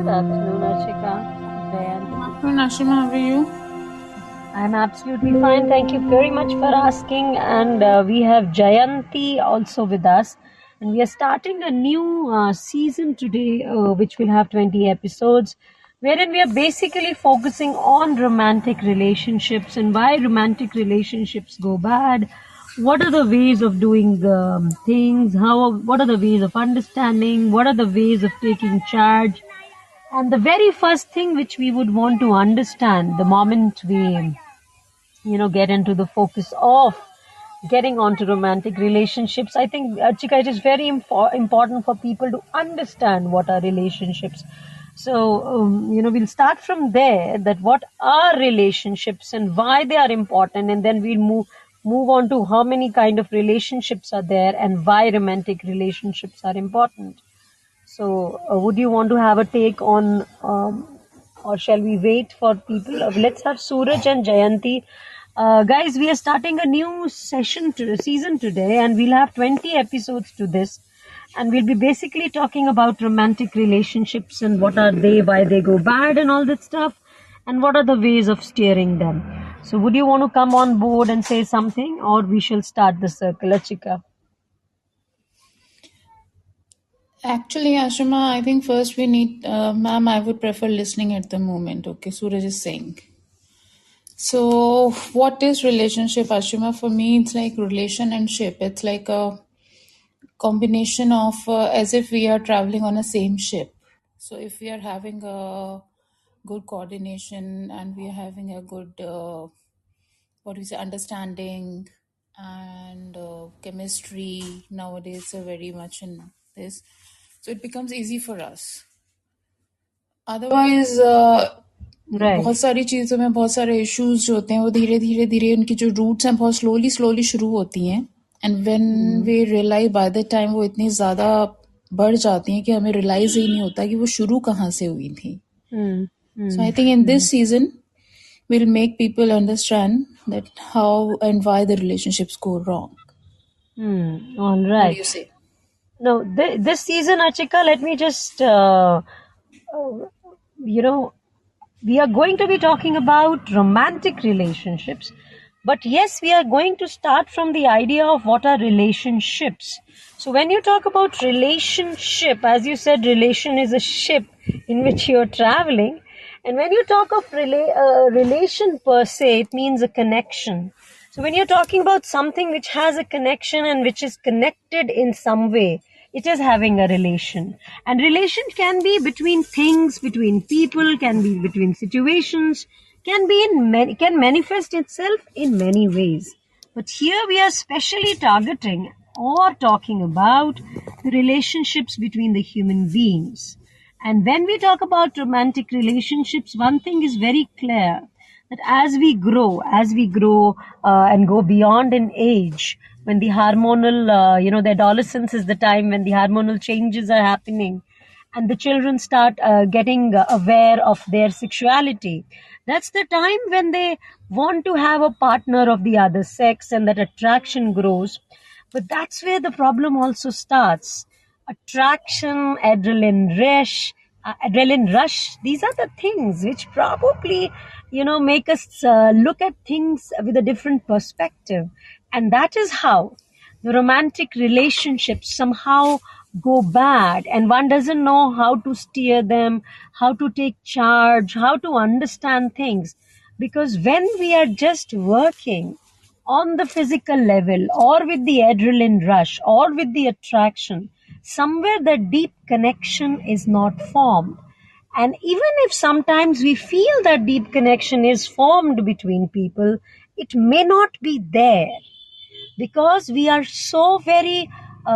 Good afternoon, Archika. Jayanti. Afternoon, Ashima, how are you? I'm absolutely fine. Thank you very much for asking. And we have Jayanti also with us. And we are starting a new season today, which will have 20 episodes, wherein we are basically focusing on romantic relationships and why romantic relationships go bad. What are the ways of doing things? What are the ways of understanding? What are the ways of taking charge? And the very first thing which we would want to understand the moment we, get into the focus of getting onto romantic relationships, I think, Chika, it is very important for people to understand what are relationships. So, we'll start from there, that what are relationships and why they are important, and then we'll move on to how many kind of relationships are there and why romantic relationships are important. So, would you want to have a take on, or shall we wait for people? Let's have Suraj and Jayanti. Guys, we are starting a new season today, and we'll have 20 episodes to this. And we'll be basically talking about romantic relationships and what are they, why they go bad, and all that stuff, and what are the ways of steering them. So, would you want to come on board and say something, or we shall start the circle, Achika? Actually, Ashima, I think first we need, ma'am, I would prefer listening at the moment. Okay, Suraj is saying. So, what is relationship, Ashima? For me, it's like relationship. It's like a combination of as if we are traveling on a same ship. So, if we are having a good coordination and we are having a good, what do you say, understanding and chemistry nowadays are very much in this, so it becomes easy for us. Otherwise Right. बहुत सारी चीज़ों में बहुत सारे issues जो होते हैं वो धीरे धीरे धीरे उनकी जो रूट्स हैं बहुत स्लोली स्लोली शुरू होती हैं and when we realise by the time वो इतनी ज़्यादा बढ़ जाती हैं कि हमें रियलाइज ही नहीं होता कि वो शुरू कहाँ से हुई थी. So I think in this season we'll make people understand that how and why the relationships go wrong. All What right. do you say? No, this season, Achika, let me just, we are going to be talking about romantic relationships. But yes, we are going to start from the idea of what are relationships. So when you talk about relationship, as you said, relation is a ship in which you are traveling. And when you talk of relation per se, it means a connection. So when you're talking about something which has a connection and which is connected in some way, it is having a relation. And relation can be between things, between people, can be between situations, can manifest itself in many ways. But here we are specially targeting or talking about the relationships between the human beings. And when we talk about romantic relationships, one thing is very clear, that as we grow and go beyond in age, when the hormonal, the adolescence is the time when the hormonal changes are happening, and the children start getting aware of their sexuality. That's the time when they want to have a partner of the other sex, and that attraction grows. But that's where the problem also starts. Attraction, adrenaline rush. These are the things which probably, make us look at things with a different perspective. And that is how the romantic relationships somehow go bad, and one doesn't know how to steer them, how to take charge, how to understand things. Because when we are just working on the physical level, or with the adrenaline rush, or with the attraction, somewhere the deep connection is not formed. And even if sometimes we feel that deep connection is formed between people, it may not be there, because we are so very, we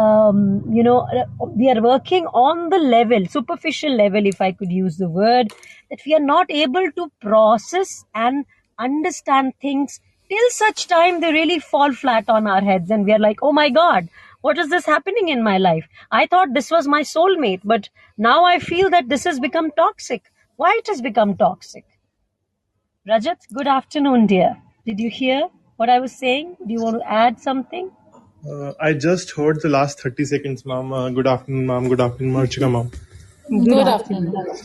are working on the level, superficial level, if I could use the word, that we are not able to process and understand things till such time they really fall flat on our heads, and we are like, oh my god, what is this happening in my life? I thought this was my soulmate, but now I feel that this has become toxic. Why it has become toxic? Rajat, good afternoon, dear. Did you hear what I was saying? Do you want to add something? I just heard the last 30 seconds, ma'am. Good afternoon, ma'am. Good afternoon, Archika, ma'am. Good Good afternoon. afternoon.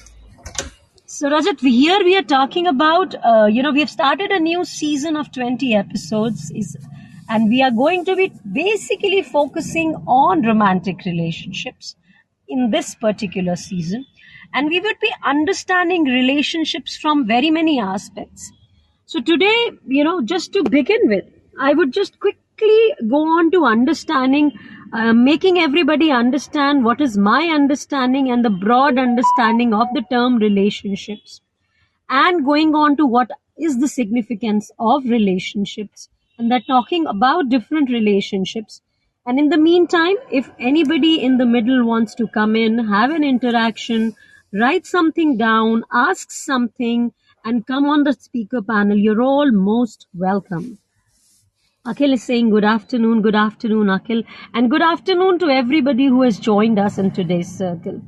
So, Rajat, here we are talking about, we have started a new season of 20 episodes, and we are going to be basically focusing on romantic relationships in this particular season. And we would be understanding relationships from very many aspects. So today, just to begin with, I would just quickly go on to understanding, making everybody understand what is my understanding and the broad understanding of the term relationships, and going on to what is the significance of relationships, and that talking about different relationships. And in the meantime, if anybody in the middle wants to come in, have an interaction, write something down, ask something, and come on the speaker panel, you're all most welcome. Akhil is saying good afternoon, Akhil, and good afternoon to everybody who has joined us in today's circle.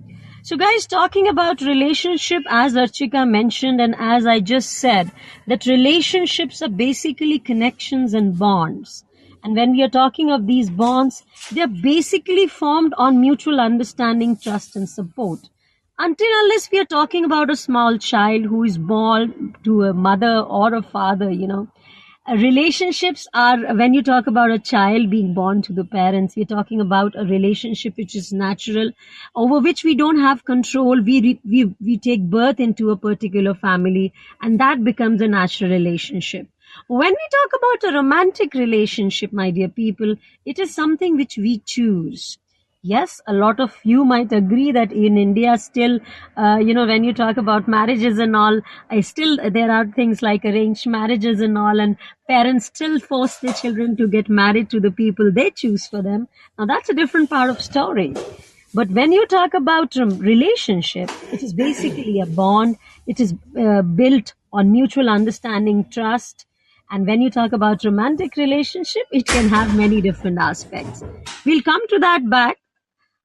So guys, talking about relationship, as Archika mentioned and as I just said, that relationships are basically connections and bonds. And when we are talking of these bonds, they're basically formed on mutual understanding, trust and support. Until unless we are talking about a small child who is born to a mother or a father, relationships are, when you talk about a child being born to the parents, we're talking about a relationship which is natural, over which we don't have control. We take birth into a particular family, and that becomes a natural relationship. When we talk about a romantic relationship, my dear people, it is something which we choose. Yes, a lot of you might agree that in India still, when you talk about marriages and all, still there are things like arranged marriages and all, and parents still force their children to get married to the people they choose for them. Now that's a different part of story. But when you talk about relationship, it is basically a bond. It is built on mutual understanding, trust. And when you talk about romantic relationship, it can have many different aspects. We'll come to that back.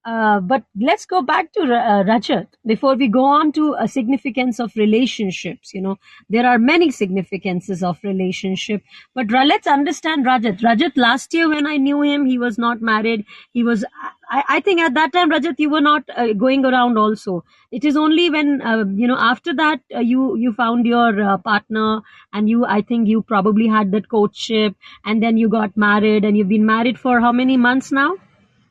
But let's go back to Rajat before we go on to a significance of relationships. There are many significances of relationship, but let's understand Rajat. Rajat, last year when I knew him, he was not married. He was, I think at that time, Rajat, you were not going around also. It is only when, after that, you found your partner, and I think you probably had that courtship, and then you got married, and you've been married for how many months now?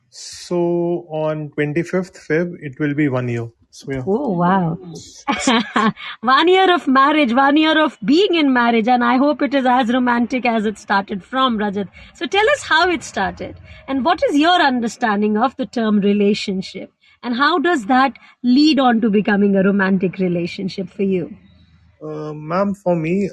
So on 25th Feb, it will be 1 year. So yeah. Oh, wow. 1 year of marriage, 1 year of being in marriage, and I hope it is as romantic as it started from, Rajat. So tell us how it started, and what is your understanding of the term relationship, and how does that lead on to becoming a romantic relationship for you? Ma'am, for me,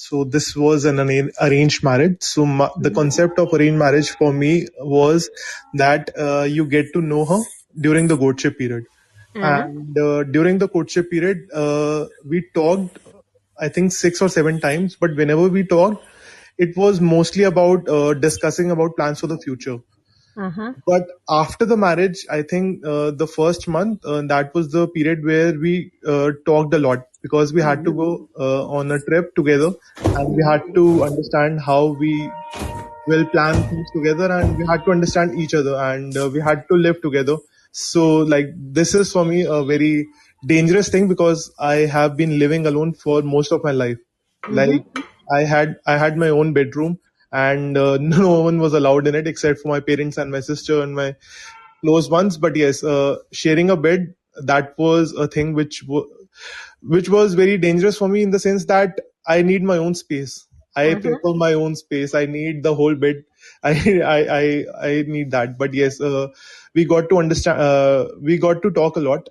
so this was an arranged marriage. So the concept of arranged marriage for me was that you get to know her during the courtship period. And during the courtship period, we talked, I think 6 or 7 times, but whenever we talked, it was mostly about discussing about plans for the future. But after the marriage, I think the first month, that was the period where we talked a lot, because we had to go on a trip together, and we had to understand how we will plan things together, and we had to understand each other, and we had to live together. So like, this is for me a very dangerous thing, because I have been living alone for most of my life. Like, I had my own bedroom, and no one was allowed in it except for my parents and my sister and my close ones. But yes, sharing a bed, that was a thing which was very dangerous for me, in the sense that I need my own space. I prefer my own space. I need the whole bed. I need that. But yes, we got to understand. We got to talk a lot.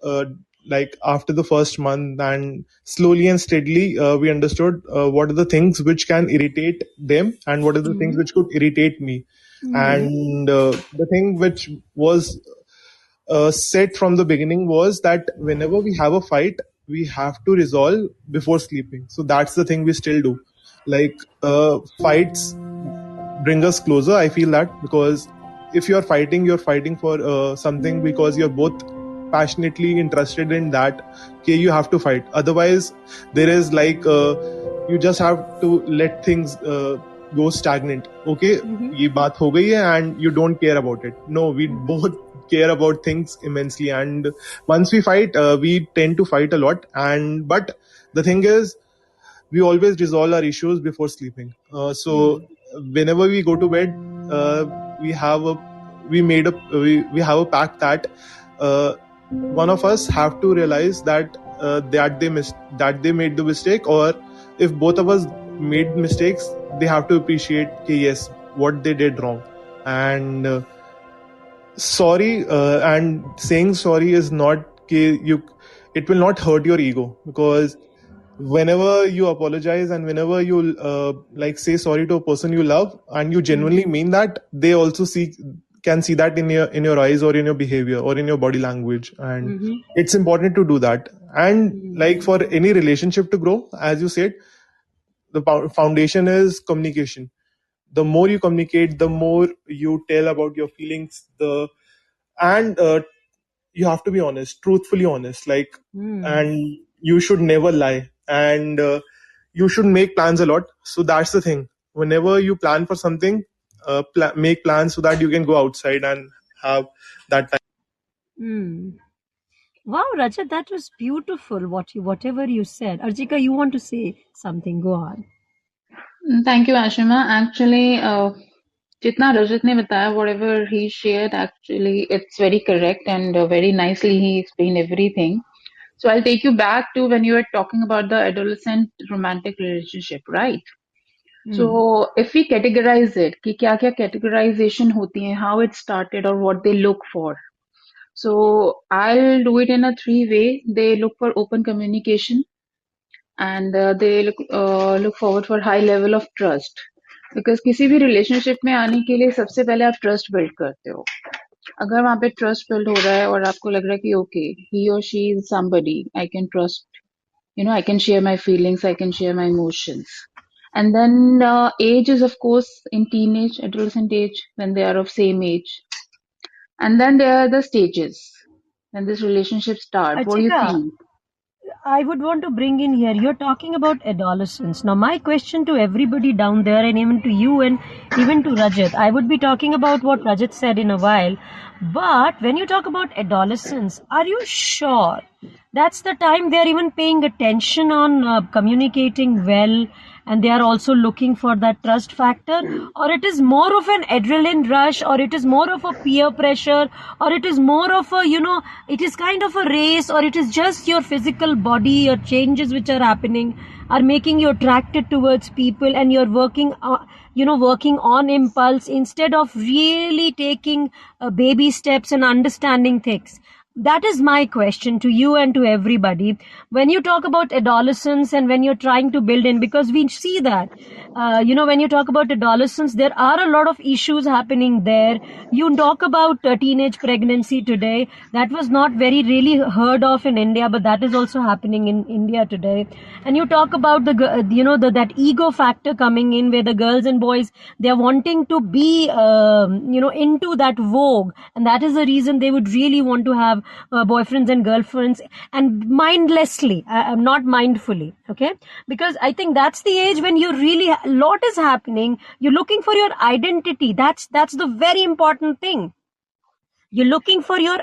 Like after the first month, and slowly and steadily, we understood what are the things which can irritate them, and what are the things which could irritate me. And the thing which was set from the beginning was that whenever we have a fight, we have to resolve before sleeping. So that's the thing we still do. Like, fights bring us closer, I feel that, because if you're fighting for something because you're both passionately interested in that, okay, you have to fight. Otherwise, there is like, you just have to let things go stagnant. Okay, ye baat ho gayi hai, and you don't care about it. No, we both care about things immensely. And once we fight, we tend to fight a lot. But the thing is, we always resolve our issues before sleeping. So whenever we go to bed, we have a we have a pact that one of us have to realize that that they made the mistake, or if both of us made mistakes, they have to appreciate yes, what they did wrong. And sorry, and saying sorry is not you, it will not hurt your ego, because whenever you apologize and whenever you like say sorry to a person you love and you genuinely mean that, they also can see that in your eyes or in your behavior or in your body language. And it's important to do that. And like for any relationship to grow, as you said, the foundation is communication. The more you communicate, the more you tell about your feelings, and you have to be honest, truthfully honest, like, and you should never lie. And you should make plans a lot. So that's the thing. Whenever you plan for something, make plans so that you can go outside and have that time. Wow, Rajat, that was beautiful. Whatever you said, Archika, you want to say something? Go on. Thank you, Ashima. Actually, jitna Rajat ne bataya, whatever he shared, actually, it's very correct and very nicely he explained everything. So I'll take you back to when you were talking about the adolescent romantic relationship, right? So if we categorize it, कि क्या क्या categorization होती है, how it started or what they look for. So I'll do it in a three way. They look for open communication, and they look forward for high level of trust. Because किसी भी relationship में आने के लिए सबसे पहले आप trust build करते हो. अगर वहाँ पे trust build हो रहा है और आपको लग रहा है कि okay, he or she is somebody I can trust. I can share my feelings, I can share my emotions. And then age is, of course, in teenage, adolescent age, when they are of same age. And then there are the stages when this relationship starts. What do you Archika, think? I would want to bring in here, you're talking about adolescence. Now, my question to everybody down there, and even to you and even to Rajat, I would be talking about what Rajat said in a while. But when you talk about adolescence, are you sure that's the time they're even paying attention on communicating well, and they are also looking for that trust factor? Or it is more of an adrenaline rush, or it is more of a peer pressure, or it is more of a, it is kind of a race, or it is just your physical body, your changes which are happening are making you attracted towards people, and you're working working on impulse instead of really taking baby steps and understanding things. That is my question to you and to everybody. When you talk about adolescence and when you're trying to build in, because we see that, when you talk about adolescence, there are a lot of issues happening there. You talk about teenage pregnancy today. That was not very really heard of in India, but that is also happening in India today. And you talk about that ego factor coming in, where the girls and boys, they're wanting to be, into that vogue. And that is the reason they would really want to have boyfriends and girlfriends, and mindlessly, not mindfully. Okay, because I think that's the age when you really, a lot is happening. You're looking for your identity. That's the very important thing. You're looking for your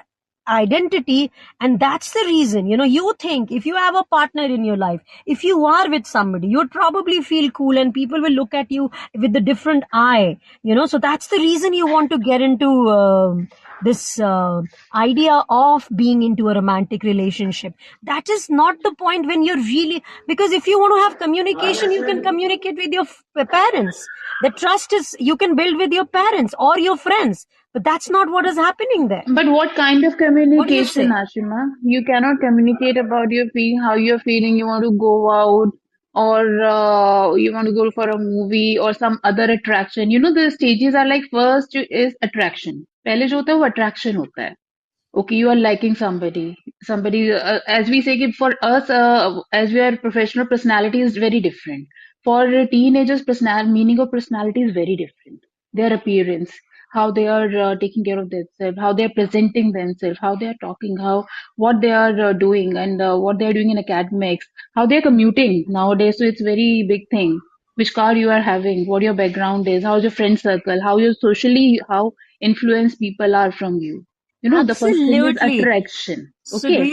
identity, and that's the reason, you think if you have a partner in your life, if you are with somebody, you'd probably feel cool and people will look at you with a different eye, so that's the reason you want to get into this idea of being into a romantic relationship. That is not the point when you're really, because if you want to have communication, you can communicate with your parents. The trust is, you can build with your parents or your friends. But that's not what is happening there. But what kind of communication, Ashima? You cannot communicate about your feeling, how you're feeling. You want to go out, or you want to go for a movie or some other attraction. The stages are like, first is attraction. पहले जो होता है वो attraction होता है. Okay, you are liking somebody. As we say, for us, as we are professional, personality is very different. For teenagers, meaning of personality is very different. Their appearance, how they are taking care of themselves, how they are presenting themselves, how they are talking, what they are doing, and what they are doing in academics, how they are commuting nowadays. So it's very big thing. Which car you are having, what your background is, how's your friend circle, how influenced people are from you. The first thing is Absolutely. attraction. So do Okay.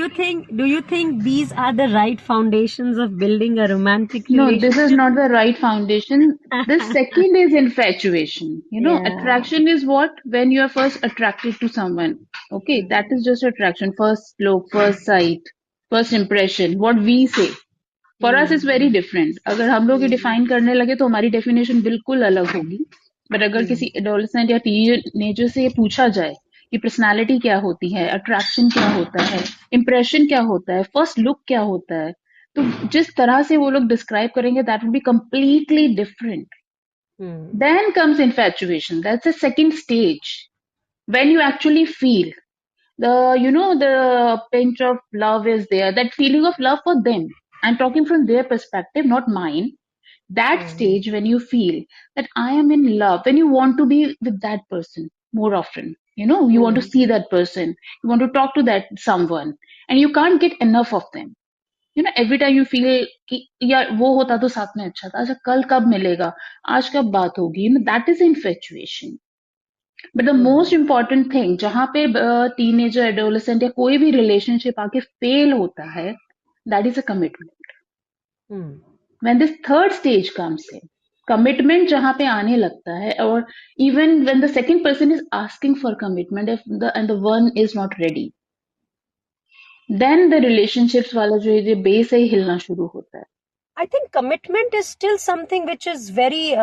you think these are the right foundations of building a romantic No, this is relationship? not the right foundation. The second is infatuation. Yeah. Attraction is what? When you are first attracted to someone. Okay, that is just attraction. First look, first sight, first impression. What we say. For us is very Hmm. different. अगर हम लोग ये define करने लगे तो हमारी definition बिल्कुल अलग होगी. But अगर किसी adolescent या teenager से ये पूछा जाए कि personality क्या होती है, attraction क्या होता है, impression क्या होता है, first look क्या होता है, तो जिस तरह से वो लोग describe करेंगे that will be completely different. Hmm. Then comes infatuation. That's the second stage when you actually feel the pinch of love is there, that feeling of love for them. I'm talking from their perspective, not mine. That stage when you feel that I am in love, when you want to be with that person more often, you want to see that person, you want to talk to that someone, and you can't get enough of them. Every time you feel कि यार वो होता तो साथ में अच्छा था, अच्छा कल कब मिलेगा, आज कब बात होगी, that is infatuation. But the most important thing जहां पे टीनेजर एडोलेसेंट या कोई भी रिलेशनशिप आके फेल होता है, that is a commitment. When this third stage comes in, commitment जहां पे आने लगता है, और even when the second person is asking for commitment and the one is not ready, then the relationships वाला जो ये बेस है ये हिलना शुरू होता है. I think commitment is still something which is very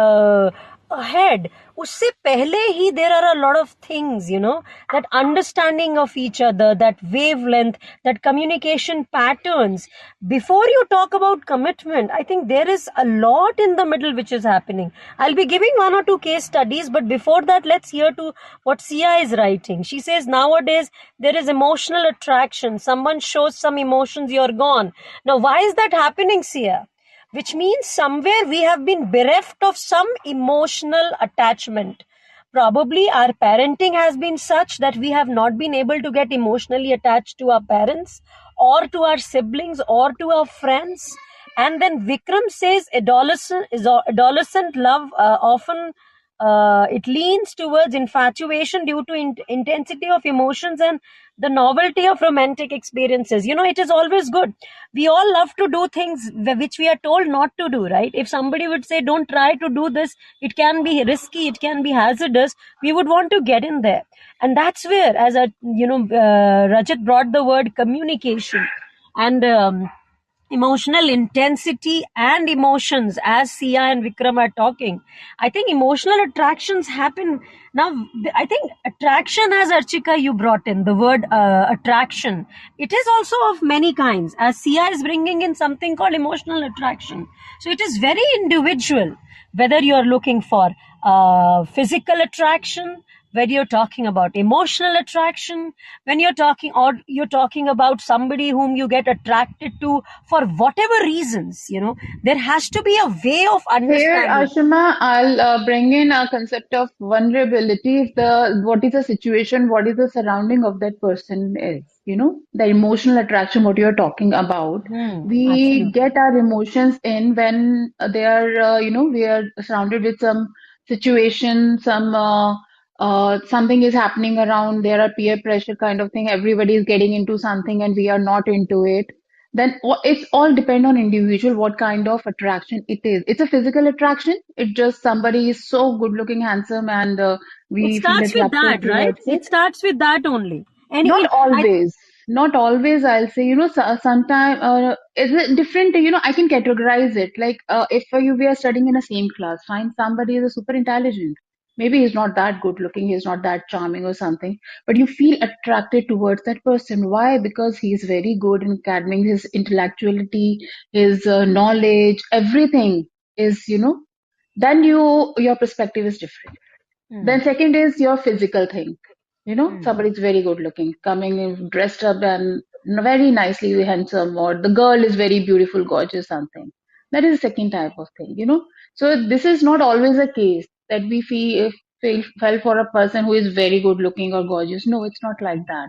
ahead. Usse pehle hi there are a lot of things, that understanding of each other, that wavelength, that communication patterns. Before you talk about commitment, I think there is a lot in the middle which is happening. I'll be giving one or two case studies, but before that, let's hear to what Sia is writing. She says nowadays there is emotional attraction. Someone shows some emotions, you're gone. Now, why is that happening, Sia? Which means somewhere we have been bereft of some emotional attachment. Probably our parenting has been such that we have not been able to get emotionally attached to our parents or to our siblings or to our friends. And then Vikram says adolescent love often it leans towards infatuation due to intensity of emotions and the novelty of romantic experiences. It is always good. We all love to do things which we are told not to do, right? If somebody would say, don't try to do this, it can be risky, it can be hazardous, we would want to get in there. And that's where, as Rajat brought the word communication and emotional intensity and emotions, as Sia and Vikram are talking. I think emotional attractions happen now. I think attraction, as Archika you brought in the word attraction, it is also of many kinds, as Sia is bringing in something called emotional attraction. So it is very individual whether you're looking for physical attraction, when you're talking about emotional attraction, when you're talking about somebody whom you get attracted to for whatever reasons, there has to be a way of Here, understanding. Ashima, I'll bring in a concept of vulnerability. What is the situation, what is the surrounding of that person is, the emotional attraction, what you're talking about. We Absolutely. get our emotions in when they are, we are surrounded with some situation, something is happening around, there are peer pressure kind of thing, everybody is getting into something and we are not into it. Then it's all depend on individual what kind of attraction it is. It's a physical attraction. It's just somebody is so good looking, handsome, and It we feel starts with attracted that, right? towards it. It starts with that only. Not I always. Not always, I'll say, sometimes is it different, I can categorize it. Like if we are studying in a same class, find somebody is a super intelligent. Maybe he's not that good looking, he's not that charming or something, but you feel attracted towards that person. Why? Because he's very good in academic, his intellectuality, his knowledge, everything is, then your perspective is different. Then second is your physical thing. Somebody's very good looking, coming in dressed up and very nicely handsome, or the girl is very beautiful, gorgeous, something. That is the second type of thing. So this is not always a case that we fell for a person who is very good looking or gorgeous. No, it's not like that.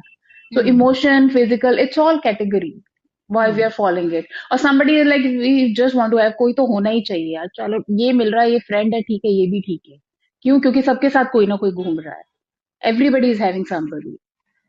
So emotion, physical, it's all category. Why we are following it. Or somebody is like, we just want to have कोई तो होना ही चाहिए यार, चलो ये मिल रहा है, ये friend है, ठीक है, ये भी ठीक है. क्यों? क्योंकि सबके साथ कोई ना कोई घूम रहा है. Everybody is having somebody.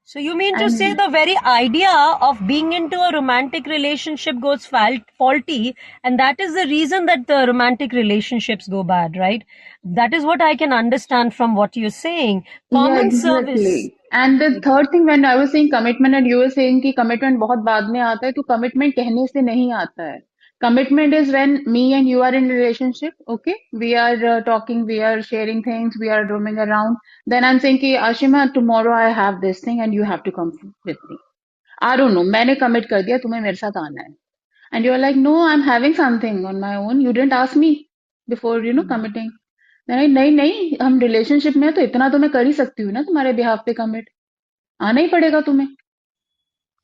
So you mean to say And the very idea of being into a romantic relationship goes faulty, and that is the reason that the romantic relationships go bad, right? That is what I can understand from what you're saying. yeah, Common service. exactly. And the third thing, when I was saying commitment and you were saying कि commitment बहुत बाद में आता है, तो commitment कहने से नहीं आता है. Commitment is when me and you are in a relationship, okay? We are talking, we are sharing things, we are roaming around. Then I'm saying कि Ashima, tomorrow I have this thing and you have to come with me. I don't know. मैंने commit कर दिया, तुम्हें मेरे साथ आना है. And you're like, no, I'm having something on my own. You didn't ask me before, committing. नहीं नहीं नहीं, हम रिलेशनशिप में हैं तो इतना तो मैं कर ही सकती हूँ ना तुम्हारे बिहाफ पे कमिट. आना ही पड़ेगा तुम्हें.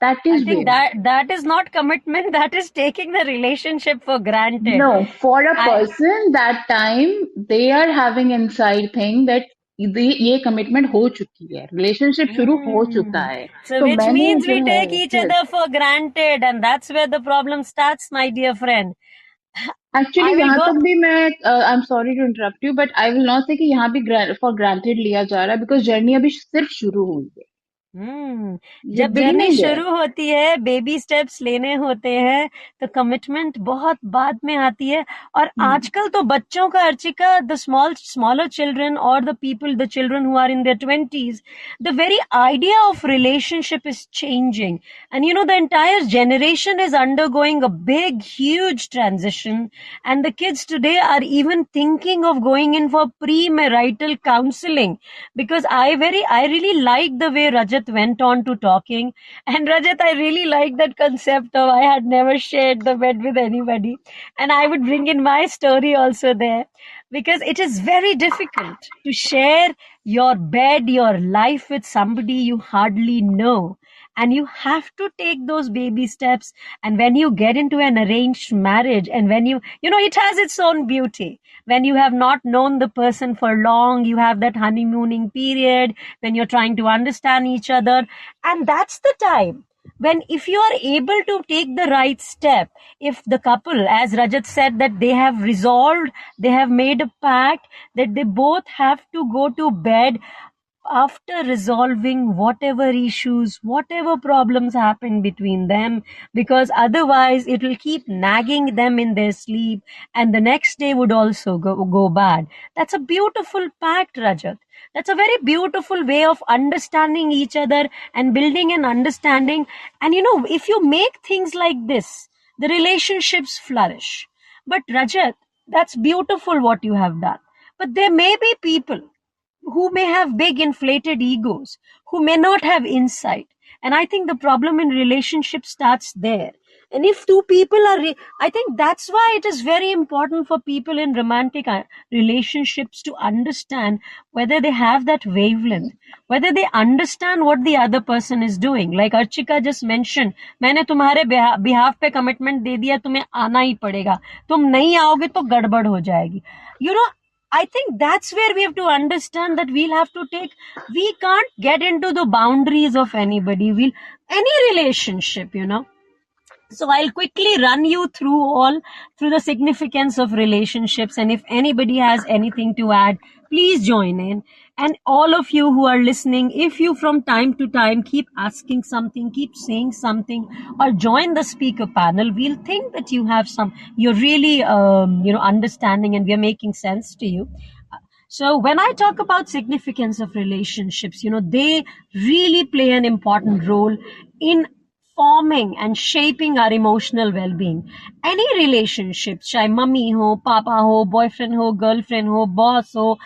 That I is think way. that is not commitment. That is taking the relationship for granted. No, for a I person that time they are having inside thing that ये commitment हो चुकी है, relationship शुरू हो चुका है. So तो which मैंने means जो we है, take each yes. other for granted, and that's where the problem starts, my dear friend. Actually I will यहाँ go. तक भी मैं I am sorry to interrupt you but I will not say कि यहाँ भी for granted लिया जा रहा है बिकॉज जर्नी अभी सिर्फ शुरू हुई है. ये जब जर्नी बिगिनिंग है. शुरू होती है, बेबी स्टेप्स लेने होते हैं, तो कमिटमेंट बहुत बाद में आती है. और आजकल तो बच्चों का, अर्चिका, द स्मॉलर चिल्ड्रन और the people, the children who are in their 20s, the very idea of relationship is changing, and the entire generation is undergoing a big huge transition, and the kids today are even thinking of going in for premarital counseling, because I really like the way Rajat went on to talking. And Rajat, I really like that concept of I had never shared the bed with anybody, and I would bring in my story also there, because it is very difficult to share your bed, your life with somebody you hardly know. And you have to take those baby steps. And when you get into an arranged marriage, and when it has its own beauty. When you have not known the person for long, you have that honeymooning period when you're trying to understand each other. And that's the time when, if you are able to take the right step, if the couple, as Rajat said, that they have resolved, they have made a pact that they both have to go to bed after resolving whatever issues, whatever problems happen between them, because otherwise it will keep nagging them in their sleep, and the next day would also go bad. That's a beautiful pact, Rajat. That's a very beautiful way of understanding each other and building an understanding. And if you make things like this, the relationships flourish. But Rajat, that's beautiful what you have done. But there may be people who may have big inflated egos, who may not have insight. And I think the problem in relationship starts there. And if two people are, I think that's why it is very important for people in romantic relationships to understand whether they have that wavelength, whether they understand what the other person is doing. Like Archika just mentioned, मैंने तुम्हारे behalf पे commitment दे दिया, तुम्हें आना ही पड़ेगा. तुम नहीं आओगे तो गड़बड़ हो जाएगी. I think that's where we have to understand that we can't get into the boundaries of anybody. Any relationship, So I'll quickly run you through the significance of relationships. And if anybody has anything to add, please join in. And all of you who are listening, if you from time to time keep asking something, keep saying something, or join the speaker panel, we'll think that you're really, understanding, and we are making sense to you. So when I talk about significance of relationships, they really play an important role in forming and shaping our emotional well-being. Any relationship, चाहे mummy ho, papa ho, boyfriend ho, girlfriend ho, boss ho,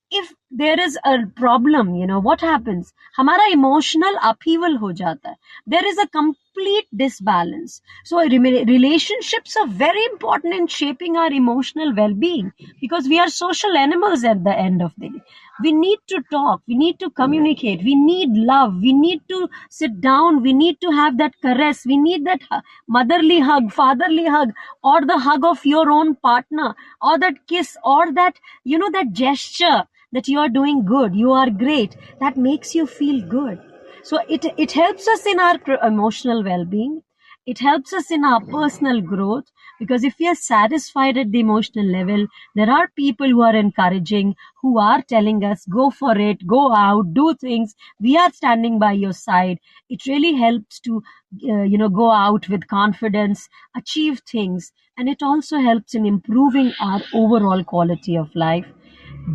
if there is a problem, what happens? हमारा emotional upheaval हो जाता है. There is a complete disbalance. So relationships are very important in shaping our emotional well-being, because we are social animals at the end of the day. We need to talk, we need to communicate, we need love, we need to sit down, we need to have that caress, we need that motherly hug, fatherly hug, or the hug of your own partner, or that kiss, or that, that gesture that you are doing good, you are great, that makes you feel good. So it helps us in our emotional well-being. It helps us in our personal growth, because if we are satisfied at the emotional level, there are people who are encouraging, who are telling us, go for it, go out, do things. We are standing by your side. It really helps to, go out with confidence, achieve things, and it also helps in improving our overall quality of life.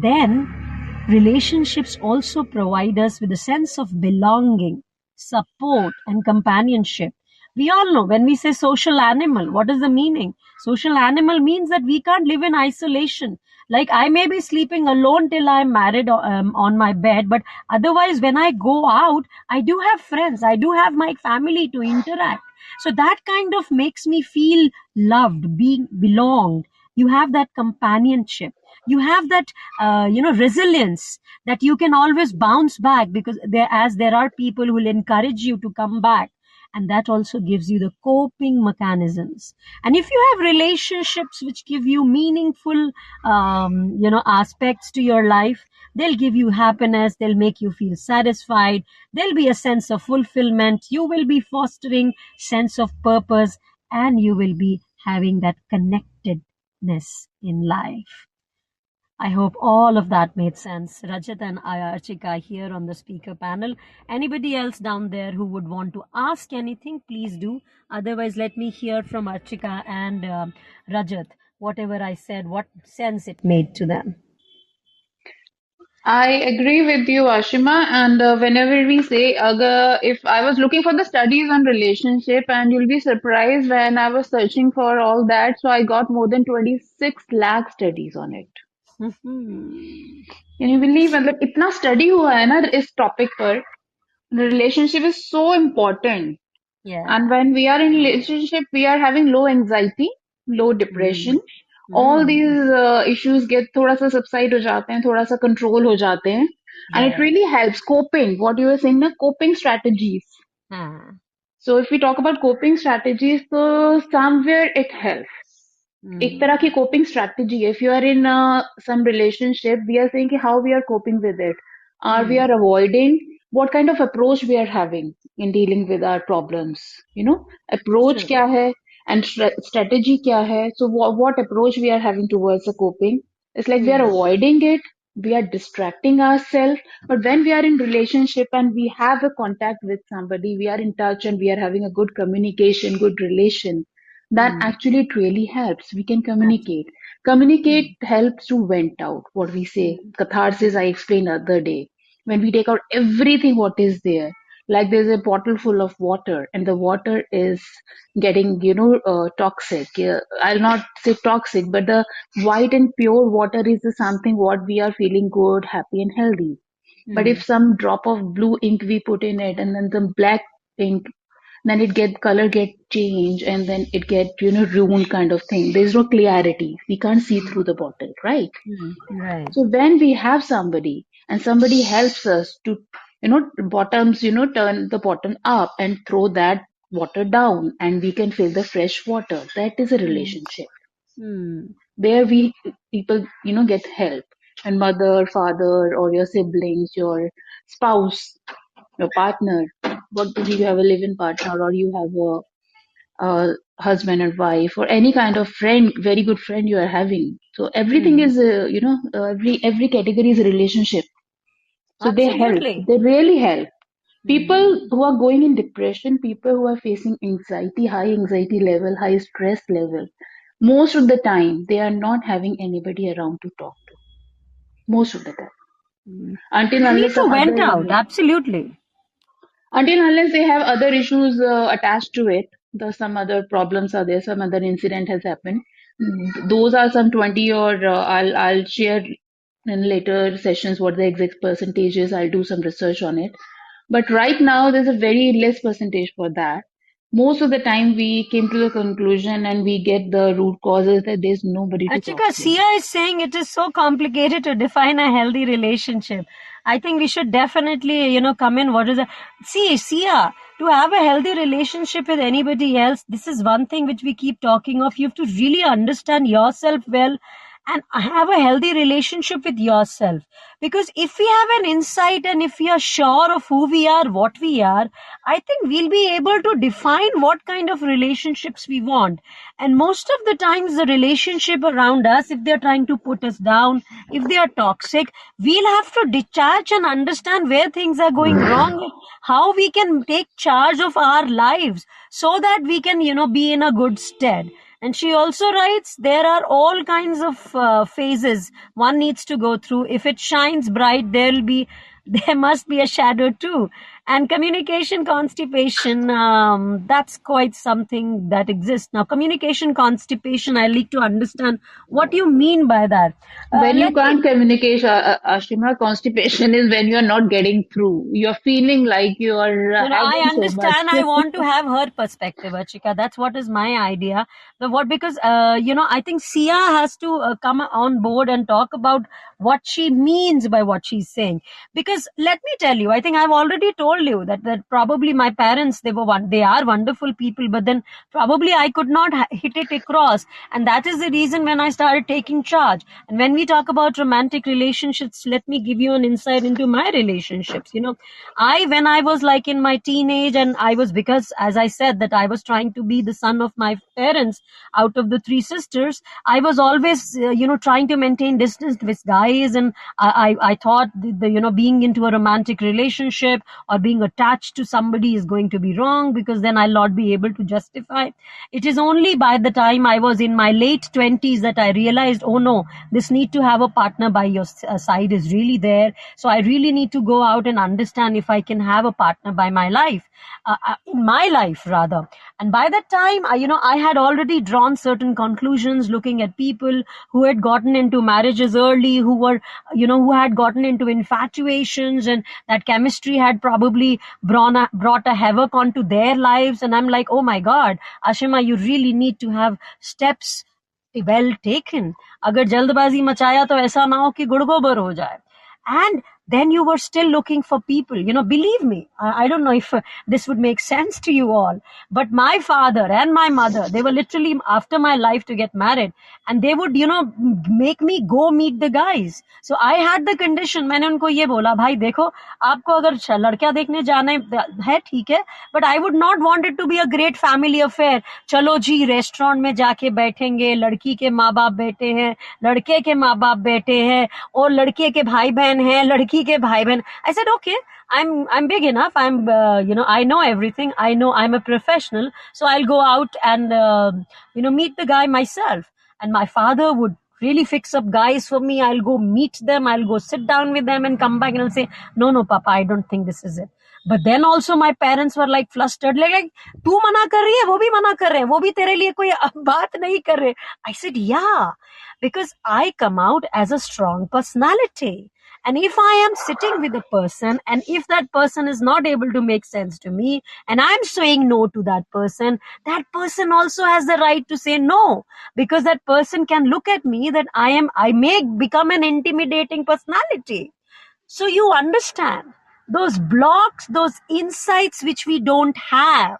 Then, relationships also provide us with a sense of belonging, support, and companionship. We all know when we say social animal, what is the meaning? Social animal means that we can't live in isolation. Like, I may be sleeping alone till I'm married on my bed, but otherwise, when I go out, I do have friends, I do have my family to interact. So that kind of makes me feel loved, being belonged. You have that companionship. You have that resilience, that you can always bounce back, because there are people who will encourage you to come back, and that also gives you the coping mechanisms. And if you have relationships which give you meaningful aspects to your life, they'll give you happiness, they'll make you feel satisfied, there'll be a sense of fulfillment, you will be fostering sense of purpose, and you will be having that connectedness in life. I hope all of that made sense. Rajat and Archika here on the speaker panel. Anybody else down there who would want to ask anything, please do. Otherwise, let me hear from Archika and Rajat, whatever I said, what sense it made to them. I agree with you, Ashima. And whenever we say, if I was looking for the studies on relationship, and you'll be surprised when I was searching for all that, so I got more than 26 lakh studies on it. Can you believe? मतलब इतना study हुआ है ना इस topic पर. The relationship is so important. Yeah. And when we are in relationship, we are having low anxiety, low depression. All these issues get थोड़ा सा subside हो जाते हैं, थोड़ा सा control हो जाते हैं. And it really helps coping. What you were saying, na, coping strategies. So if we talk about coping strategies, so somewhere it helps. एक तरह की coping strategy. If you are in some relationship, we are saying how we are coping with it. Are we are avoiding? What kind of approach we are having in dealing with our problems? Approach kya hai and strategy kya hai? So what approach we are having towards the coping? It's like we are avoiding it. We are distracting ourselves. But when we are in relationship and we have a contact with somebody, we are in touch and we are having a good communication, good relation, that actually it really helps. We can communicate. Communicate helps to vent out what we say. Catharsis, I explained the other day. When we take out everything what is there, like there's a bottle full of water and the water is getting, toxic. I'll not say toxic, but the white and pure water is something what we are feeling good, happy and healthy. But if some drop of blue ink we put in it and then some black ink, then color get changed and then it get ruined kind of thing. There's no clarity. We can't see through the bottle, right? Right. So when we have somebody and somebody helps us to bottoms turn the bottom up and throw that water down and we can fill the fresh water, that is a relationship. There we people get help, and mother, father, or your siblings, your spouse, your partner, what do you have a live-in partner or you have a husband and wife or any kind of friend, very good friend you are having. So everything is every category is a relationship. So Absolutely. they really help. People who are going in depression, people who are facing anxiety, high anxiety level, high stress level, most of the time they are not having anybody around to talk to. Most of the time. Until unless to vent out, absolutely. Until unless they have other issues attached to it, some other problems are there, some other incident has happened. Those are some 20 or I'll share in later sessions what the exact percentage is. I'll do some research on it. But right now there's a very less percentage for that. Most of the time we came to the conclusion and we get the root causes that there's nobody to talk Archika, to. Sia is saying it is so complicated to define a healthy relationship. I think we should definitely, come in. What is it? See, Sia, to have a healthy relationship with anybody else, this is one thing which we keep talking of. You have to really understand yourself well and have a healthy relationship with yourself. Because if we have an insight and if we are sure of who we are, what we are, I think we'll be able to define what kind of relationships we want. And most of the times, the relationship around us, if they're trying to put us down, if they are toxic, we'll have to detach and understand where things are going wrong, how we can take charge of our lives so that we can, be in a good stead. And she also writes, there are all kinds of phases one needs to go through. If it shines bright, there must be a shadow too. And communication constipation, that's quite something that exists. Now, communication constipation, I need to understand what you mean by that. When you Let me can't communicate, Ashima, constipation is when you're not getting through. You're feeling like you're I having so much. understand. I want to have her perspective, Achika. That's what is my idea. Because I think Sia has to come on board and talk about what she means by what she's saying. Because let me tell you, I think I've already told you that probably my parents, they are wonderful people, but then probably I could not hit it across. And that is the reason when I started taking charge. And when we talk about romantic relationships, let me give you an insight into my relationships. When I was like in my teenage, and because as I said that I was trying to be the son of my parents out of the three sisters, I was always, trying to maintain distance with guys. And I thought being into a romantic relationship or being attached to somebody is going to be wrong, because then I'll not be able to justify. It is only by the time I was in my late 20s that I realized, oh no, this need to have a partner by your side is really there. So I really need to go out and understand if I can have a partner by my life, in my life rather. And by that time, I had already drawn certain conclusions looking at people who had gotten into marriages early, who had gotten into infatuations, and that chemistry had probably brought a havoc onto their lives. And I'm like, oh my God, Ashima, you really need to have steps well taken. अगर जल्दबाजी मचाया तो ऐसा ना हो कि गुड़गोबर हो जाए. And then you were still looking for people. Believe me, I don't know if this would make sense to you all, but my father and my mother, they were literally after my life to get married, and they would, make me go meet the guys. So I had the condition, मैंने उनको ये बोला, भाई देखो, आपको अगर लड़कियां देखने जाना है ठीक है, but I would not want it to be a great family affair. चलो जी रेस्टोरेंट में जाके बैठेंगे, लड़की के माँ बाप बैठे हैं, लड़के के माँ बाप बैठे हैं, और लड़के के भाई बहन हैं, लड़की के भाई बहन. I said, okay, I'm big enough. I know everything. I know I'm a professional, so I'll go out and meet the guy myself. And my father would really fix up guys for me. I'll go meet them. I'll go sit down with them and come back and I'll say, no, Papa, I don't think this is it. But then also my parents were like flustered, like तू मना कर रही है, वो भी मना कर रहे हैं, वो भी तेरे लिए कोई बात नहीं कर रहे. I said, yeah, because I come out as a strong personality. And if I am sitting with a person, and if that person is not able to make sense to me, and I'm saying no to that person also has the right to say no, because that person can look at me that I may become an intimidating personality. So you understand those blocks, those insights which we don't have,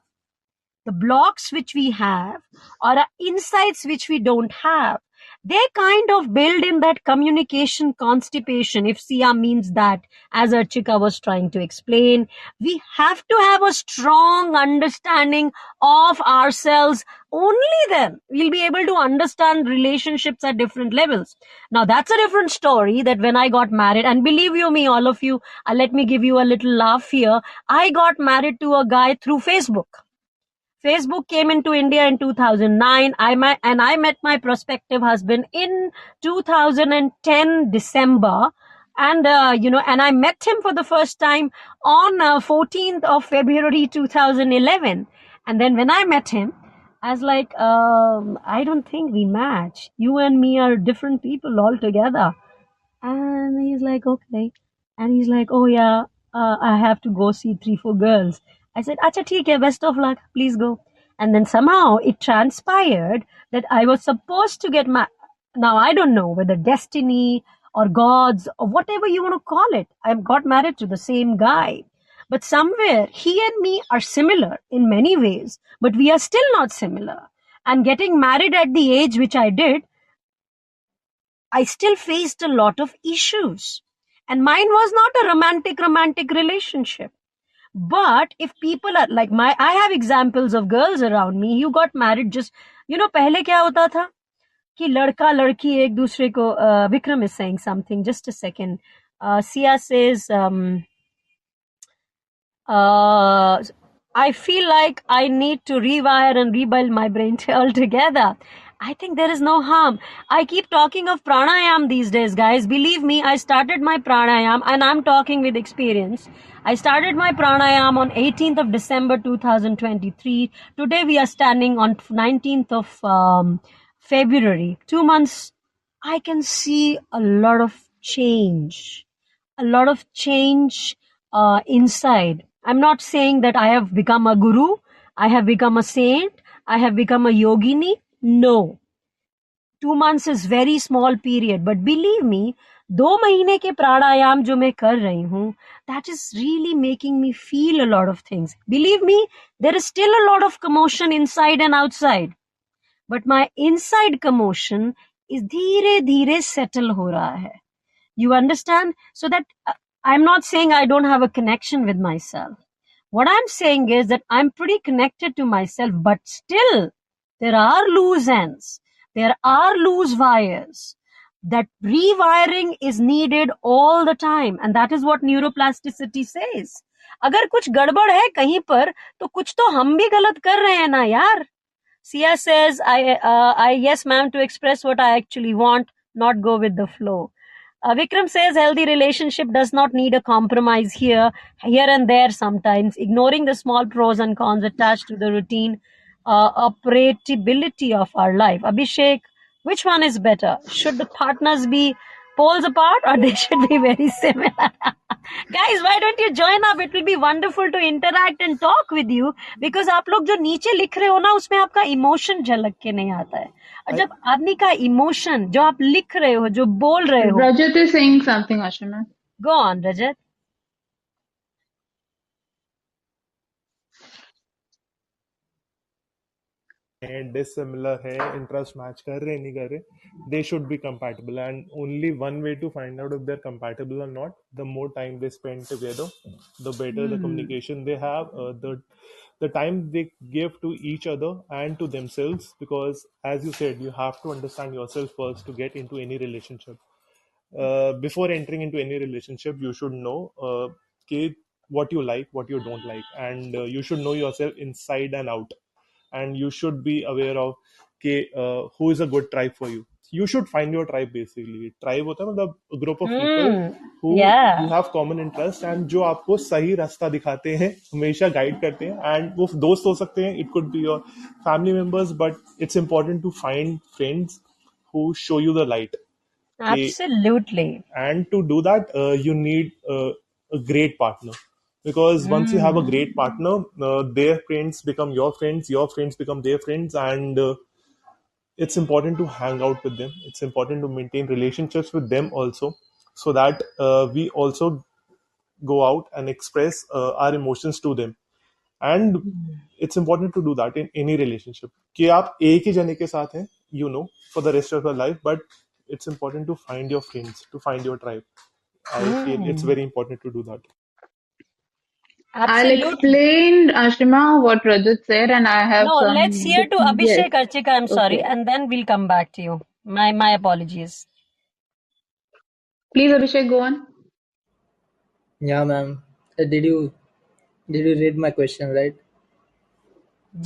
the blocks which we have, or insights which we don't have, they kind of build in that communication constipation. If Sia means that, as Archika was trying to explain, we have to have a strong understanding of ourselves. Only then we'll be able to understand relationships at different levels. Now that's a different story, that when I got married, and believe you me, all of you, let me give you a little laugh here. I got married to a guy through Facebook. Facebook came into India in 2009. I met my prospective husband in 2010 December. And, and I met him for the first time on 14th of February 2011. And then when I met him, I was like, I don't think we match. You and me are different people altogether. And he's like, okay. And he's like, oh yeah, I have to go see 3-4 girls. I said, acha theek hai, best of luck, please go. And then somehow it transpired that I was supposed to get married. Now I don't know whether destiny or gods or whatever you want to call it, I got married to the same guy. But somewhere he and me are similar in many ways, but we are still not similar. And getting married at the age which I did, I still faced a lot of issues. And mine was not a romantic relationship. But if people are like I have examples of girls around me who got married just, पहले क्या होता था कि लड़का लड़की एक दूसरे को, Vikram is saying something, just a second. Sia says, I feel like I need to rewire and rebuild my brain altogether. I think there is no harm. I keep talking of pranayam these days, guys. Believe me, I started my pranayam, and I'm talking with experience. I started my pranayam on 18th of December 2023. Today we are standing on 19th of February. 2 months, I can see a lot of change. A lot of change inside. I'm not saying that I have become a guru, I have become a saint, I have become a yogini. No. 2 months is very small period, but believe me, 2 महीने के प्राणायाम जो मैं कर रही हूँ, that is really making me feel a lot of things. Believe me, there is still a lot of commotion inside and outside. But my inside commotion is धीरे धीरे settle हो रहा है. You understand? So that I'm not saying I don't have a connection with myself. What I'm saying is that I'm pretty connected to myself, but still there are loose ends. There are loose wires. That rewiring is needed all the time. And that is what neuroplasticity says. अगर कुछ गड़बड़ है कहीं पर तो कुछ तो हम भी गलत कर रहे हैं ना यार. Sia says, I yes ma'am, to express what I actually want, not go with the flow. Vikram says healthy relationship does not need a compromise here and there sometimes, ignoring the small pros and cons attached to the routine operability of our life. Abhishek, which one is better? Should the partners be poles apart or they should be very similar? Guys, why don't you join up? It will be wonderful to interact and talk with you, because आप लोग जो नीचे लिख रहे हो ना, उसमें आपका इमोशन झलक के नहीं आता है. और जब आदमी का इमोशन जो आप लिख रहे हो, जो बोल रहे हो. Rajat is saying something, Ashima. Go on, Rajat. Dissimilar है, interest match कर रहे नहीं कर रहे, they should be compatible, and only one way to find out if they're compatible or not, the more time they spend together, the better the communication they have, the time they give to each other and to themselves, because as you said, you have to understand yourself first to get into any relationship. Before entering into any relationship, you should know what you like, what you don't like, and you should know yourself inside and out, and you should be aware of who is a good tribe for you. You should find your tribe basically. Tribe होता है मतलब a group of people who you have common interest and जो आपको सही रास्ता दिखाते हैं, हमेशा गाइड करते हैं, and वो दोस्त हो सकते हैं, it could be your family members, but it's important to find friends who show you the light. Absolutely. And to do that, you need a great partner, because once you have a great partner, their friends become your friends become their friends, and it's important to hang out with them. It's important to maintain relationships with them also, so that we also go out and express our emotions to them. And it's important to do that in any relationship. कि आप एक ही जने के साथ हैं, for the rest of your life, but it's important to find your friends, to find your tribe. I feel it's very important to do that. Absolutely. I'll explain, Ashima, what Rajat said, and I have No, some... let's hear to Abhishek, Archika, I'm sorry, Okay. and then we'll come back to you. My apologies. Please, Abhishek, go on. Yeah, ma'am. Did you read my question right?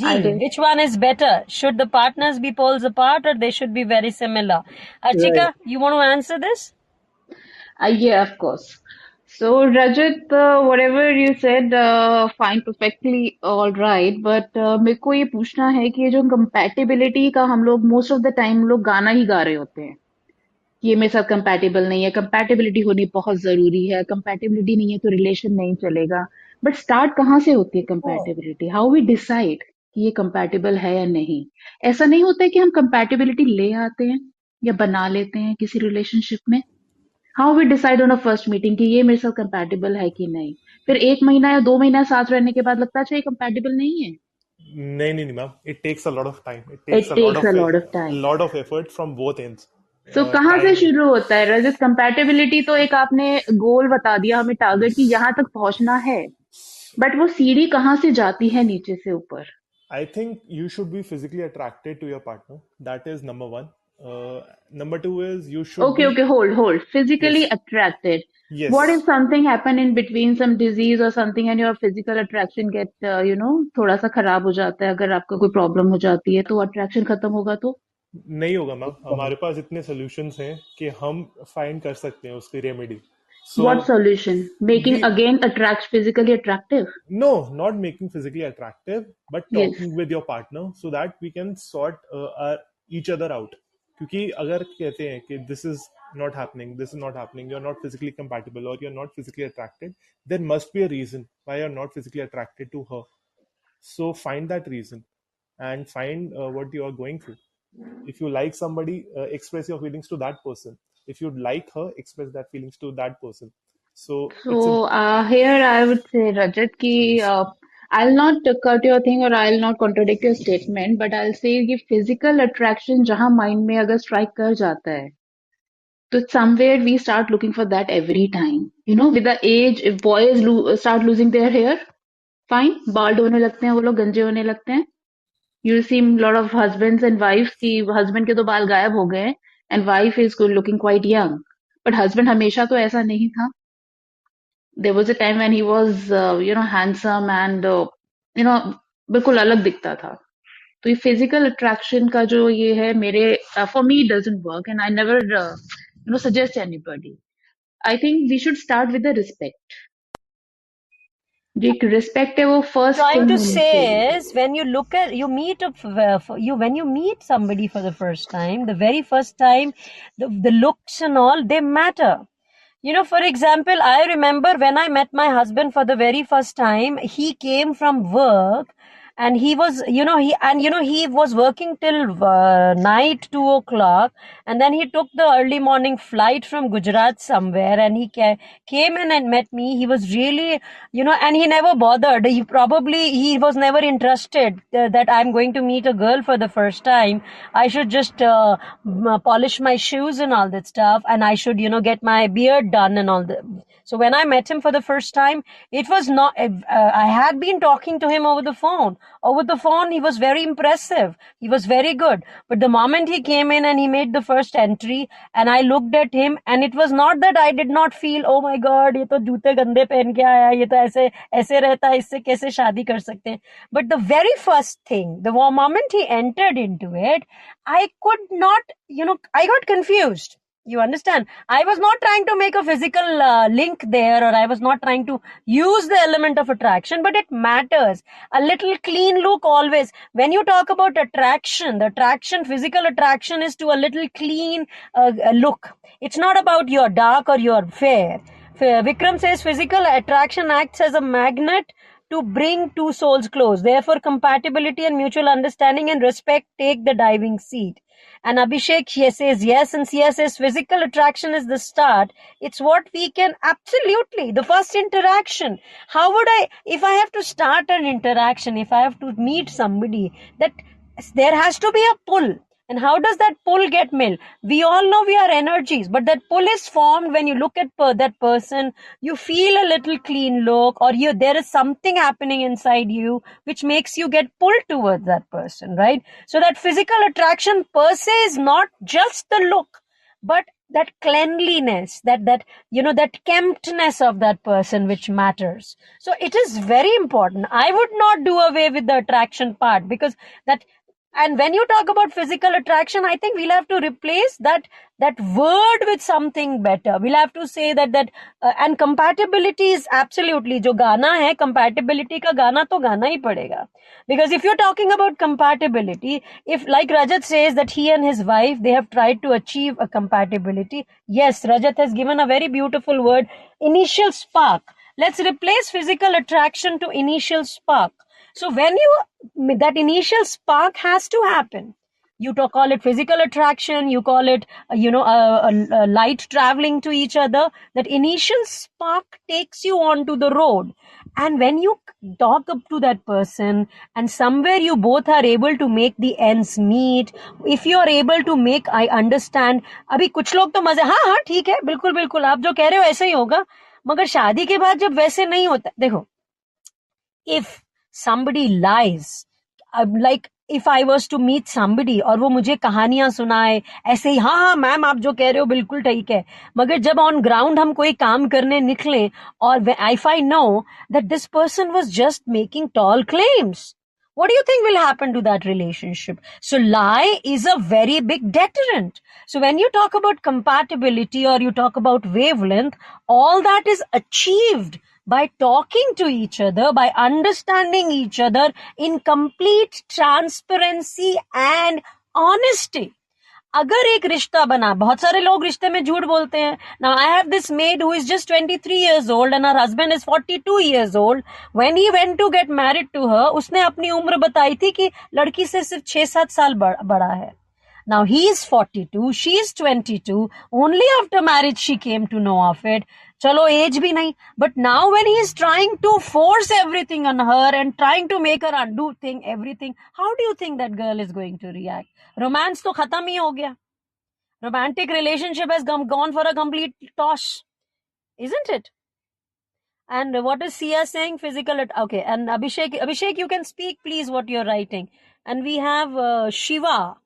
I Gee, did. which one is better? Should the partners be poles apart or they should be very similar? Archika, Right. you want to answer this? Yeah, of course. So, Rajat, whatever you said, fine, perfectly all right. But मेरे को ये पूछना है कि ये जो compatibility का हम लोग most of the time लोग गाना ही गा रहे होते हैं कि ये मेरे साथ compatible नहीं है. Compatibility होनी बहुत जरूरी है. Compatibility नहीं है तो relation नहीं चलेगा. But start कहाँ से होती है compatibility? How we decide कि ये compatible है या नहीं? ऐसा नहीं होता है कि हम compatibility ले आते हैं या बना लेते हैं किसी relationship में. How we decide on a first meeting कि ये मेरे साथ कंपैटिबल है कि नहीं, फिर 1 महीना या 2 महीना साथ रहने के बाद लगता है अच्छा ये कंपैटिबल नहीं है. नहीं ma'am, it takes a lot of time. It It takes takes a lot of a time. lot of effort from both ends. सो कहाँ से time. शुरू होता है रजत? कंपैटिबिलिटी तो एक आपने गोल बता दिया हमें, टारगेट की यहाँ तक पहुंचना है, बट वो सीढ़ी कहाँ से जाती है नीचे से ऊपर? I think you should be physically attracted to your partner. That is number one. Number two is you should Okay, be, okay, hold. Physically yes, attracted. What if yes. something happen in between, some disease or something, and your physical attraction get, थोड़ा सा खराब हो जाता है, अगर आपका कोई problem हो जाती है तो अट्रैक्शन खत्म होगा तो? नहीं होगा मैम, हमारे पास इतने सॉल्यूशंस हैं कि हम फाइंड कर सकते हैं उसकी remedy. So What solution? Making we again attract physically attractive? No, not making physically attractive, but Yes. talking with your partner so that we can sort each other out. क्योंकि अगर कहते हैं कि this is not happening, this is not happening, you're not physically compatible or you're not physically attracted, there must be a reason why you're not physically attracted to her. So find that reason and find what you are going through. If you like somebody, express your feelings to that person. If you like her, express that feelings to that person. So it's a So here I would say, Rajat, ki yes. I'll not cut your thing or I'll not contradict your statement, but I'll say कि physical attraction जहाँ mind में अगर strike कर जाता है, तो somewhere we start looking for that every time. With the age, if boys start losing their hair, fine, bald होने लगते हैं वो लोग, गंजे होने लगते हैं. You see a lot of husbands and wives कि husband के तो बाल गायब हो गए हैं and wife is good looking quite young. But husband हमेशा तो ऐसा नहीं था. There was a time when he was handsome and बिल्कुल अलग दिखता था. तो ये physical attraction का जो ये है, मेरे for me it doesn't work and I never suggest anybody. I think we should start with the respect. जो एक respect है वो first Trying thing to होनी say चाहिए. is when you look at you meet when you meet somebody for the first time, the very first time, the looks and all, they matter. For example, I remember when I met my husband for the very first time, he came from work and he was, he was working till night 2 o'clock, and then he took the early morning flight from Gujarat somewhere, and he came in and met me. He was really, and he never bothered. He was never interested that I'm going to meet a girl for the first time. I should just polish my shoes and all that stuff, and I should, get my beard done and all that. So when I met him for the first time, it was not, I had been talking to him over the phone. Over the phone, he was very impressive. He was very good. But the moment he came in and he made the first entry, and I looked at him, and it was not that I did not feel, oh my God, ये तो जूते गंदे पहन के आया, ये तो ऐसे ऐसे रहता है, इससे कैसे शादी कर सकते हैं. But the very first thing, the moment he entered into it, I could not, I got confused. You understand? I was not trying to make a physical link there, or I was not trying to use the element of attraction, but it matters. A little clean look always. When you talk about attraction, the attraction, physical attraction is to a little clean look. It's not about your dark or your fair. Vikram says physical attraction acts as a magnet to bring two souls close. Therefore, compatibility and mutual understanding and respect take the driving seat. And Abhishek says yes, and Sia says physical attraction is the start. It's what we can absolutely, the first interaction. How would if I have to start an interaction, if I have to meet somebody, that there has to be a pull. And how does that pull get made? We all know we are energies, but that pull is formed when you look at that person, you feel a little clean look, or there is something happening inside you which makes you get pulled towards that person, right? So that physical attraction per se is not just the look, but that cleanliness, that kemptness of that person which matters. So it is very important. I would not do away with the attraction part, because that. And when you talk about physical attraction, I think we'll have to replace that word with something better. We'll have to say that and compatibility is absolutely, जो गाना है compatibility का गाना तो गाना ही पड़ेगा. Because if you're talking about compatibility, if like Rajat says that he and his wife, they have tried to achieve a compatibility. Yes, Rajat has given a very beautiful word, initial spark. Let's replace physical attraction to initial spark. So when that initial spark has to happen. You call it physical attraction, you call it light traveling to each other. That initial spark takes you onto the road, and when you talk up to that person and somewhere you both are able to make the ends meet, if you are able to make, I understand, अभी कुछ लोग तो मजे, हाँ हाँ ठीक है, बिल्कुल बिल्कुल आप जो कह रहे हो ऐसे ही होगा, मगर शादी के बाद जब वैसे नहीं होता, देखो, if somebody lies, like if I was to meet somebody और वो मुझे कहानियां सुनाए ऐसे ही, हाँ हाँ मैम आप जो कह रहे हो बिल्कुल ठीक है, मगर जब ऑन ग्राउंड हम कोई काम करने निकले और if I know that this person was just making tall claims, what do you think will happen to that relationship? So lie is a very big deterrent. So when you talk about compatibility or you talk about wavelength, all that is achieved by talking to each other, by understanding each other in complete transparency and honesty. अगर एक रिश्ता बना, बहुत सारे लोग रिश्ते में झूठ बोलते हैं. Now I have this maid who is just 23 years old and her husband is 42 years old. When he went to get married to her, उसने अपनी उम्र बताई थी कि लड़की से सिर्फ 6-7 साल बड़ा है. Now he is 42, she is 22. Only after marriage she came to know of it. चलो एज भी नहीं, but now when he is trying to force everything on her and trying to make her undo everything, how do you think that girl is going to react? Romance तो खत्म ही हो गया. Romantic relationship has gone for a complete toss, isn't it? And what is Sia saying? Physical okay. And Abhishek, you can speak please what you're writing. And we have Shiva.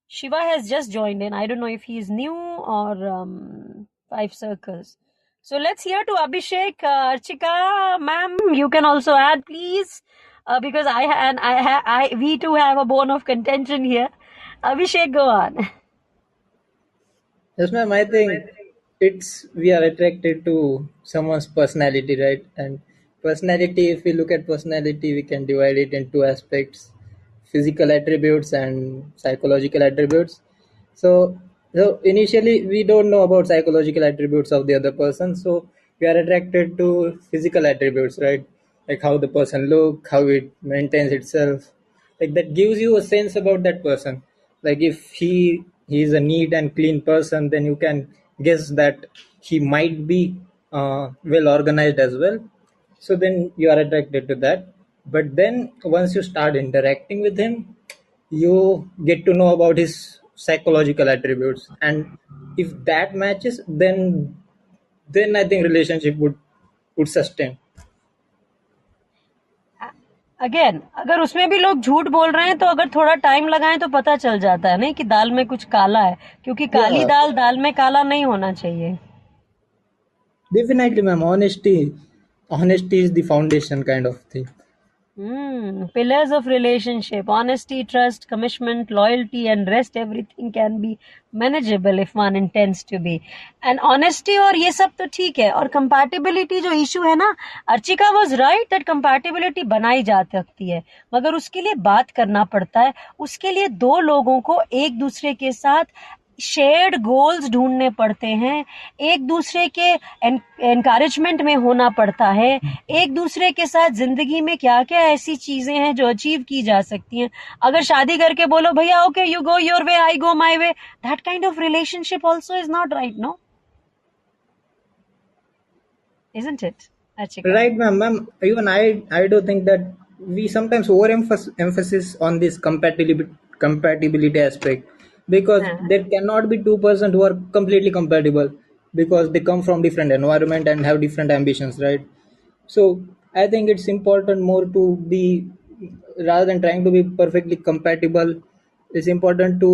Shiva has just joined in. I don't know if he's new or Five Circles. So let's hear to Abhishek. Archika, ma'am, you can also add, please, because we too have a bone of contention here. Abhishek, go on. Yes, ma'am. I think we are attracted to someone's personality, right? And personality, if we look at personality, we can divide it in two aspects: physical attributes and psychological attributes. So initially, we don't know about psychological attributes of the other person, so we are attracted to physical attributes, right? Like how the person look, how it maintains itself. Like that gives you a sense about that person. Like if he is a neat and clean person, then you can guess that he might be well organized as well. So then you are attracted to that. But then once you start interacting with him, you get to know about his psychological attributes, and if that matches, then I think relationship would sustain. Again, अगर उसमें भी लोग झूठ बोल रहे हैं तो अगर थोड़ा टाइम लगाएं तो पता चल जाता है नहीं कि दाल में कुछ काला है, क्योंकि काली दाल में काला नहीं होना चाहिए. Definitely, ma'am. Honesty is the foundation kind of thing. Pillars of relationship: honesty, trust, commitment, loyalty, and rest everything can be manageable if one intends to be. And honesty और ये सब तो ठीक है, और compatibility जो issue है ना, Archika was right that compatibility बनाई जा सकती है, मगर उसके लिए बात करना पड़ता है. उसके लिए दो लोगों को एक दूसरे के साथ शेयर्ड गोल्स ढूंढने पड़ते हैं, एक दूसरे के एनकरेजमेंट में होना पड़ता है, एक दूसरे के साथ जिंदगी में क्या क्या ऐसी चीजें हैं जो अचीव की जा सकती हैं. अगर शादी करके बोलो भैया okay you go your way I go my way, that kind of relationship also is not right, no? Isn't it, Archika? Right, ma'am. Even I do think that we sometimes overemphasis on this compatibility aspect, because there cannot be two persons who are completely compatible because they come from different environment and have different ambitions, right? So I think it's important more to be, rather than trying to be perfectly compatible, it's important to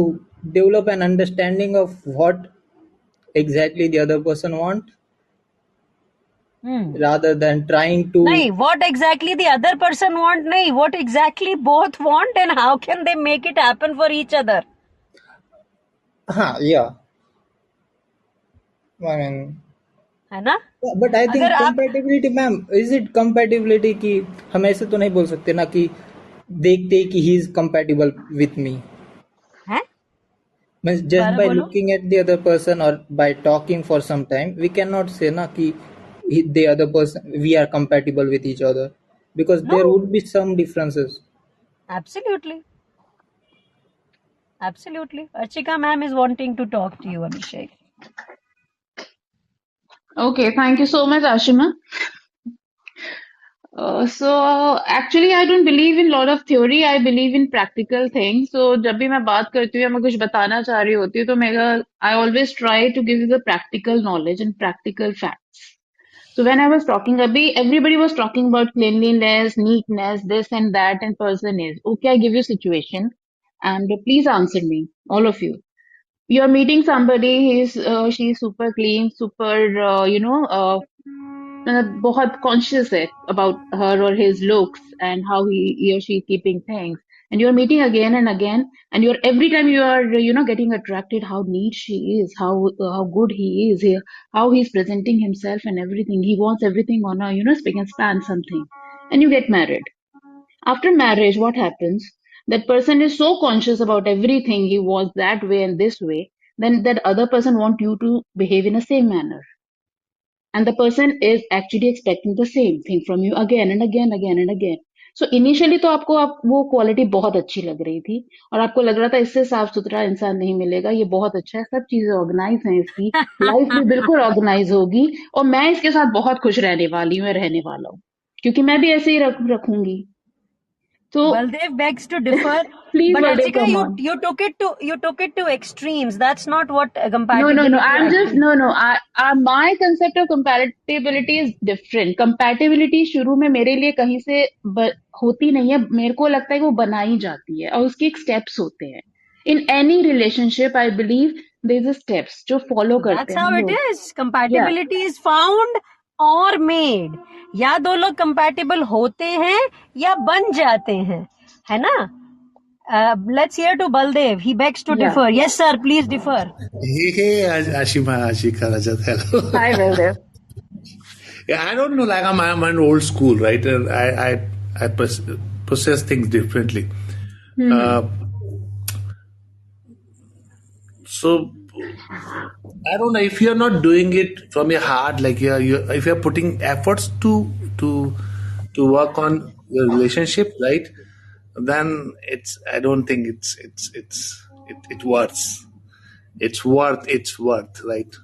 develop an understanding of what exactly the other person want, rather than trying to नहीं, what exactly the other person want, नहीं, what exactly both want and how can they make it happen for each other. yeah, I mean, है ना? But I think compatibility, ma'am, is it compatibility कि हम ऐसे तो नहीं बोल सकते ना कि देखते कि he is compatible with me, just by looking at the other person or by talking for some time, we cannot say na ki the other person, we are compatible with each other, because there would be some differences. Absolutely. Absolutely. Archika ma'am is wanting to talk to you, Abhishek. Okay, thank you so much, Ashima. Actually, I don't believe in lot of theory. I believe in practical things. So जब भी मैं बात करती हूँ या मैं कुछ बताना चाह रही होती हूँ तो मेरा I always try to give you the practical knowledge and practical facts. So when I was talking, Abhi, everybody was talking about cleanliness, neatness, this and that, and person is. Okay, I give you situation, and please answer me, all of you. You're meeting somebody, she's super clean, super, बहुत conscious है about her or his looks and how he or she keeping things. And you're meeting again and again, and you're every time you are, getting attracted how neat she is, how good he is here, how he's presenting himself and everything. He wants everything on a, spick and span something. And you get married. After marriage, what happens? That person is so conscious about everything. He wants that way and this way. Then that other person want you to behave in the same manner. And the person is actually expecting the same thing from you again and again, again and again. So initially तो आपको वो quality बहुत अच्छी लग रही थी और आपको लग रहा था इससे साफ सुथरा इंसान नहीं मिलेगा, ये बहुत अच्छा है, सब चीजें ऑर्गेनाइज हैं इसकी, लाइफ भी बिल्कुल ऑर्गेनाइज होगी और मैं इसके साथ बहुत खुश रहने वाली हूँ, रहने वाला हूँ, क्योंकि मैं भी ऐसे ही रखूंगी. So Baldev begs to differ. please, But Baldev, Archika, come on. you took it to extremes. That's not what No. compatibility I'm is. just no. My concept of compatibility is different. Compatibility शुरू में मेरे लिए कहीं से होती नहीं है. मेरे को लगता है कि वो बनाई जाती है और उसके एक steps होते हैं. In any relationship, I believe there's a steps जो follow करते That's हैं how हम it लोग. is. Compatibility is found or made. या दो लोग compatible होते हैं या बन जाते हैं, है ना? Let's hear to Baldev. He begs to Yeah. differ. Yes, sir. Please differ. Hey, Ashima, Ashika, Rajat, hello. Hi, Baldev. Yeah, I don't know. Like I'm an old school, right? And I process things differently. So I don't know if you're not doing it from your heart, like if you're putting efforts to work on your relationship, right? Then I don't think it worth. It's worth, right?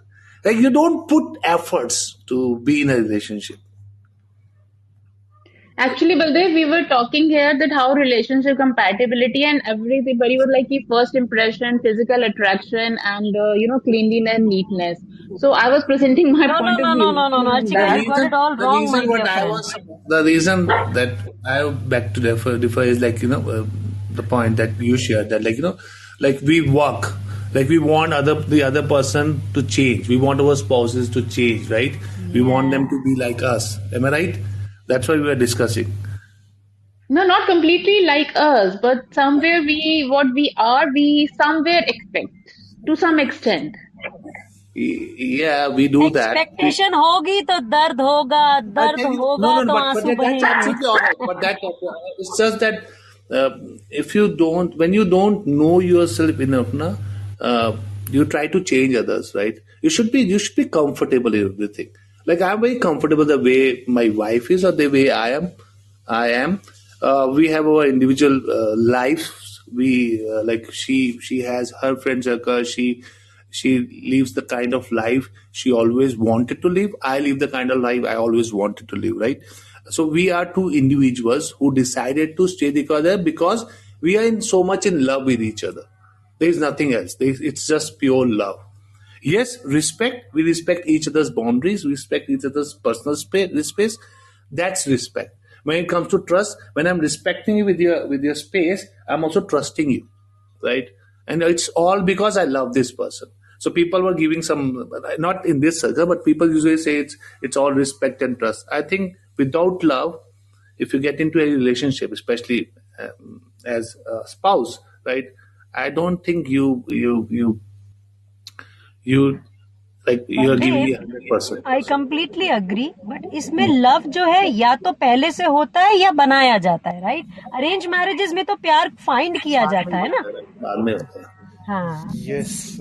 Like you don't put efforts to be in a relationship. Actually, Baldev, we were talking here that how relationship compatibility and everybody was like the first impression, physical attraction, and cleanliness and neatness. So I was presenting my point of view. No. Archika, you got it all wrong, my dear friend. The reason that I back to differ is like the point that you shared, that like we work, like we want the other person to change. We want our spouses to change, right? We want them to be like us. Am I right? That's what we were discussing. No, not completely like us, but somewhere we somewhere expect to some extent. Yeah, we do that. Expectation होगी तो दर्द होगा, दर्द होगा तो आंसू that's absolutely all right. But it's just that when you don't know yourself enough, you try to change others, right? You should be comfortable in everything. Like I'm very comfortable the way my wife is or the way I am. We have our individual lives. We like she has her friend circle. She lives the kind of life she always wanted to live. I live the kind of life I always wanted to live, right? So we are two individuals who decided to stay together because we are so much in love with each other. There is nothing else. It's just pure love. Yes, respect. We respect each other's boundaries. We respect each other's personal space. That's respect. When it comes to trust, when I'm respecting you with your space, I'm also trusting you, right? And it's all because I love this person. So people were giving some, not in this circle, but people usually say it's all respect and trust. I think without love, if you get into a relationship, especially as a spouse, right? I don't think you like you're giving me 100%. I completely agree, but इसमें love जो है या तो पहले से होता है या बनाया जाता है, right? Arranged marriages में तो प्यार find किया जाता है ना? बाद में होता है. हाँ. Yes,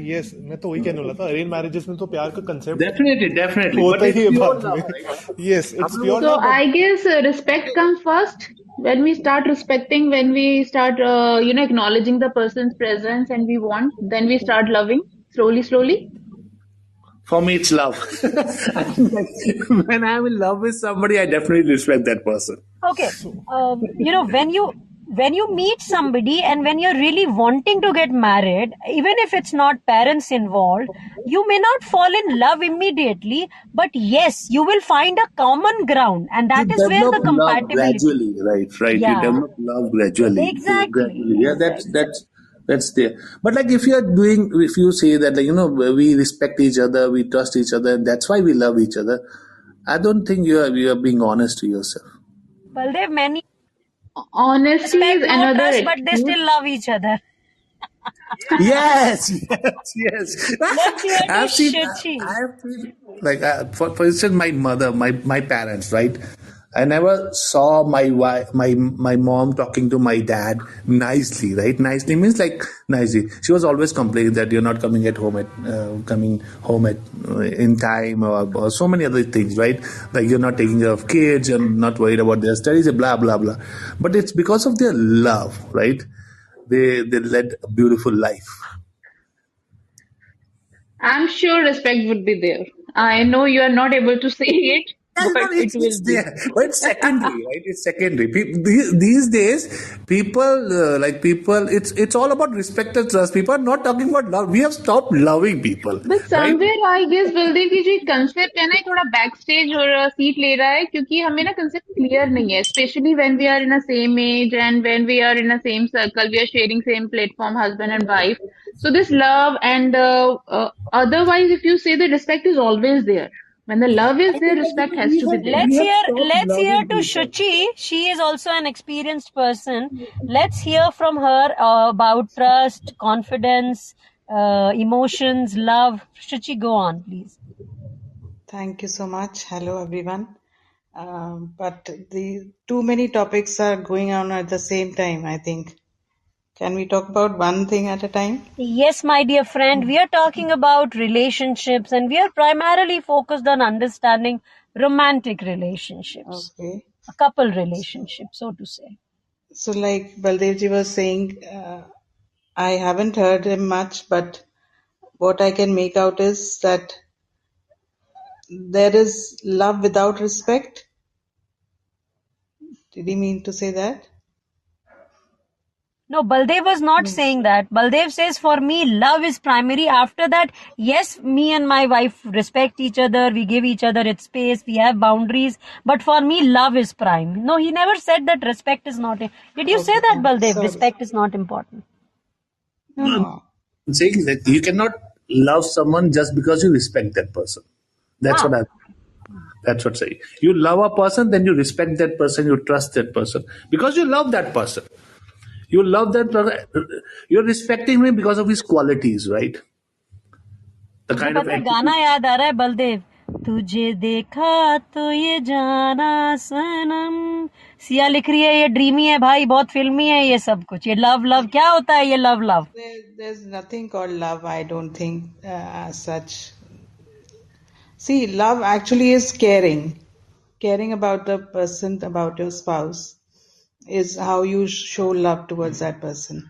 yes, मैं तो वही कहने वाला था. Arranged marriages में तो प्यार का concept definitely होता but ही है it's बाद pure में. love, right? Yes, it's pure So love. I guess respect comes first, When we start respecting, when we start, acknowledging the person's presence and we want, then we start loving slowly, slowly. For me, it's love. I think that when I'm in love with somebody, I definitely respect that person. Okay, when you meet somebody and when you're really wanting to get married, even if it's not parents involved, you may not fall in love immediately, but yes, you will find a common ground, and You that is where develop the love compatibility. gradually, right. You Yeah, develop love gradually. exactly, Gradually. Yeah, exactly. that's there. But like if you say that, like, we respect each other, we trust each other, and that's why we love each other. I don't think you are being honest to yourself. Baldev, many Honesty respect, is no another trust, but they excuse. still love each other. Yes, yes. Let's hear to I've seen, Shachi. I've seen, like, for instance, my mother, my parents, right? I never saw my wife, my mom talking to my dad nicely, right? Nicely means like nicely. She was always complaining that you're not coming home at in time, or so many other things, right? Like you're not taking care of kids, you're not worried about their studies, blah blah blah. But it's because of their love, right? They led a beautiful life. I'm sure respect would be there. I know you are not able to say it, That's but not, it will it's be. there, but it's secondary, right? It's secondary. These days, people, it's all about respect and trust. People are not talking about love. We have stopped loving people, But right? somewhere I guess Baldev की जो concept है ना ये थोड़ा back stage और seat ले रहा है क्योंकि हमें ना कंसेप्ट क्लियर नहीं है specially when we are in a same age and when we are in a same circle we are sharing same platform husband and wife so this love and otherwise if you say the respect is always there when the love is I there think that respect has we to have be there. we Let's have hear stopped let's hear loving to people. Shuchi. She is also an experienced person. Let's hear from her about trust, confidence, emotions, love. Shuchi, go on, please. Thank you so much. Hello, everyone. But the too many topics are going on at the same time, I think. Can we talk about one thing at a time? Yes, my dear friend, we are talking about relationships and we are primarily focused on understanding romantic relationships, Okay. a couple relationship, so to say. So, like Baldevji was saying, I haven't heard him much, but what I can make out is that there is love without respect. Did he mean to say that? No, Baldev was not saying that. Baldev says, for me, love is primary. After that, yes, me and my wife respect each other. We give each other its space. We have boundaries. But for me, love is prime. No, he never said that respect is not. Did you say Okay, that, Baldev? sorry. Respect is not important. No. I'm saying that you cannot love someone just because you respect that person. That's Ah, what I. That's what I say. You love a person, then you respect that person, you trust that person because you love that person. You love that person. You're respecting him because of his qualities, right? The मुझे kind of पता है attitude. गाना याद आ रहा है बलदेव तुझे देखा तो ये जाना सनम सिया लिख रही है ये ड्रीमी है भाई बहुत फिल्मी है ये सब कुछ ये लव लव क्या होता है ये love love There's nothing called love, I don't think, as such. See, love actually is caring. Caring about the person, about your spouse, is how you show love towards that person.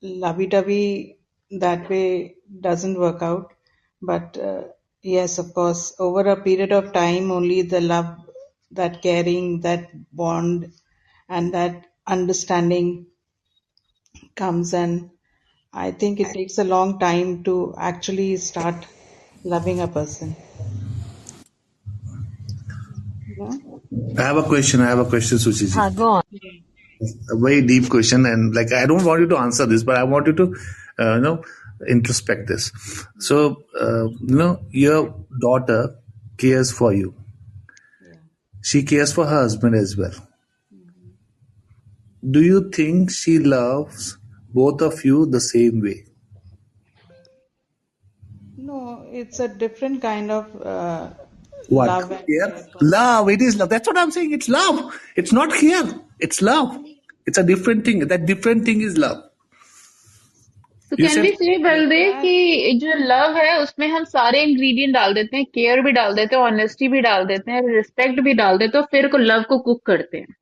Lovey-dovey that way doesn't work out. But yes, of course, over a period of time, only the love, that caring, that bond, and that understanding comes. And I think it takes a long time to actually start loving a person. You know? I have a question, Sushiji. हाँ go on A very deep question, and like I don't want you to answer this, but I want you to, introspect this. So, your daughter cares for you. Yeah. She cares for her husband as well. Mhm. Do you think she loves both of you the same way? No, it's a different kind of What? love and Here? care for. Love. It is love. That's what I'm saying. It's love. It's not here. It's love. It's a different thing. That different thing is love. तो You can said we से Baldev Yeah. कि जो love है उसमें हम सारे ingredient डाल देते हैं केयर भी डाल देते हैं ऑनेस्टी भी डाल देते हैं रिस्पेक्ट भी डाल देते हैं और फिर को लव को कुक करते हैं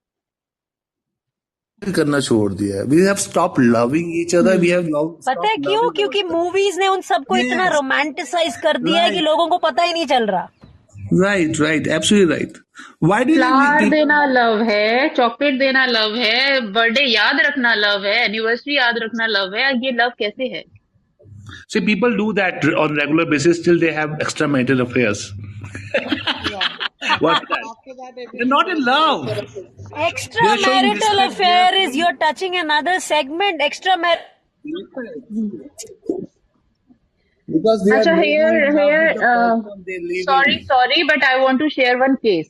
करना छोड़ दिया है. We have stopped loving each other. We have पता है क्यों? क्योंकि मूवीज ने उन सबको इतना रोमांटिसाइज कर दिया है कि लोगों को पता ही नहीं चल रहा. Right, absolutely right. Why do you think flower देना लव है, चॉकलेट देना लव है, बर्थडे याद रखना लव है, एनिवर्सरी याद रखना लव है. ये लव कैसे है? See, people do that on regular basis till they have extramarital affairs. What's that? After that, They're not in love. Extramarital affair is you're touching another segment. Because they Acha, are here, sorry, but I want to share one case.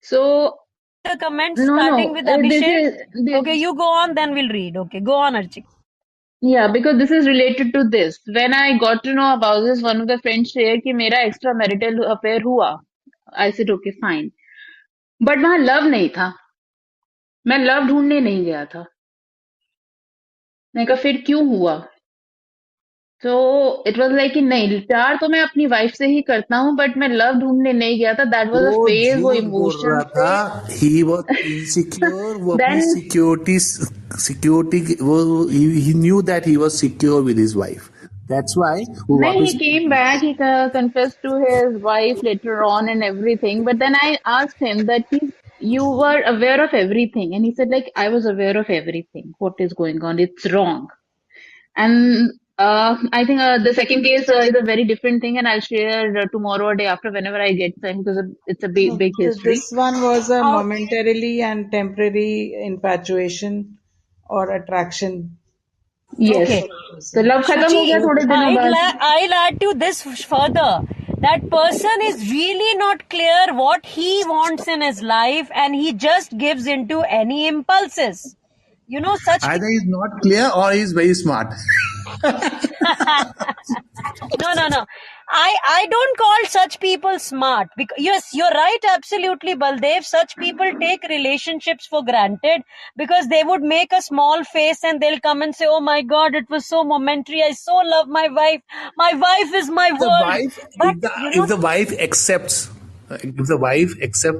So, The comments No, starting no, with this Abhishek. is- Okay, you go on, then we'll read. Okay, go on, Archik. yeah, because this is related to this. When I got to know about this, one of the friends shared कि मेरा extramarital affair हुआ. I said, okay, fine. But वहाँ love नहीं था. मैं love ढूंढने नहीं गया था. मैंने कहा फिर क्यों हुआ? So it was like कि नहीं, प्यार तो मैं अपनी वाइफ से ही करता हूँ, but मैं love ढूंढने नहीं गया था. That was a phase, वो emotion थे. He was insecure. वो अपनी Then- security. He knew that he was secure with his wife. That's why. वो Then वापस he came back, he confessed to his wife later on and everything. But then I asked him that you were aware of everything. And he said, like, I was aware of everything. What is going on? It's wrong. And I think the second case is a very different thing. And I'll share tomorrow or day after whenever I get time because it's a big history. This one was a momentarily and temporary infatuation or attraction. Yes. Okay. So love खत्म हो गया थोड़े दिनों बाद. I'll add to this further. That person is really not clear what he wants in his life and he just gives into any impulses. You know, such either he's not clear or he's very smart. No. I don't call such people smart. Because, yes, you're right, absolutely, Baldev. Such people take relationships for granted because they would make a small face and they'll come and say, oh my God, it was so momentary. I so love my wife. My wife is my The world. wife, But, if the wife accepts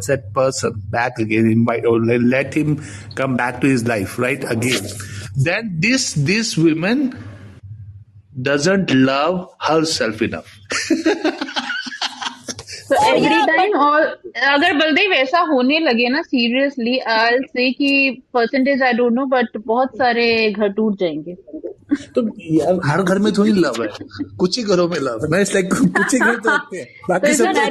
that person back again, invite or let him come back to his life, right, again, then this woman doesn't love herself enough. So every time और अगर बलदेव ऐसा होने लगे ना seriously, I'll say कि percentage I don't know, but बहुत सारे घर टूट जाएंगे. तो यार हर घर में थोड़ी लव है, कुछ ही घरों में लव है. मैं इसलिए कुछ ही घर तो होते हैं, बाकी तो सब No.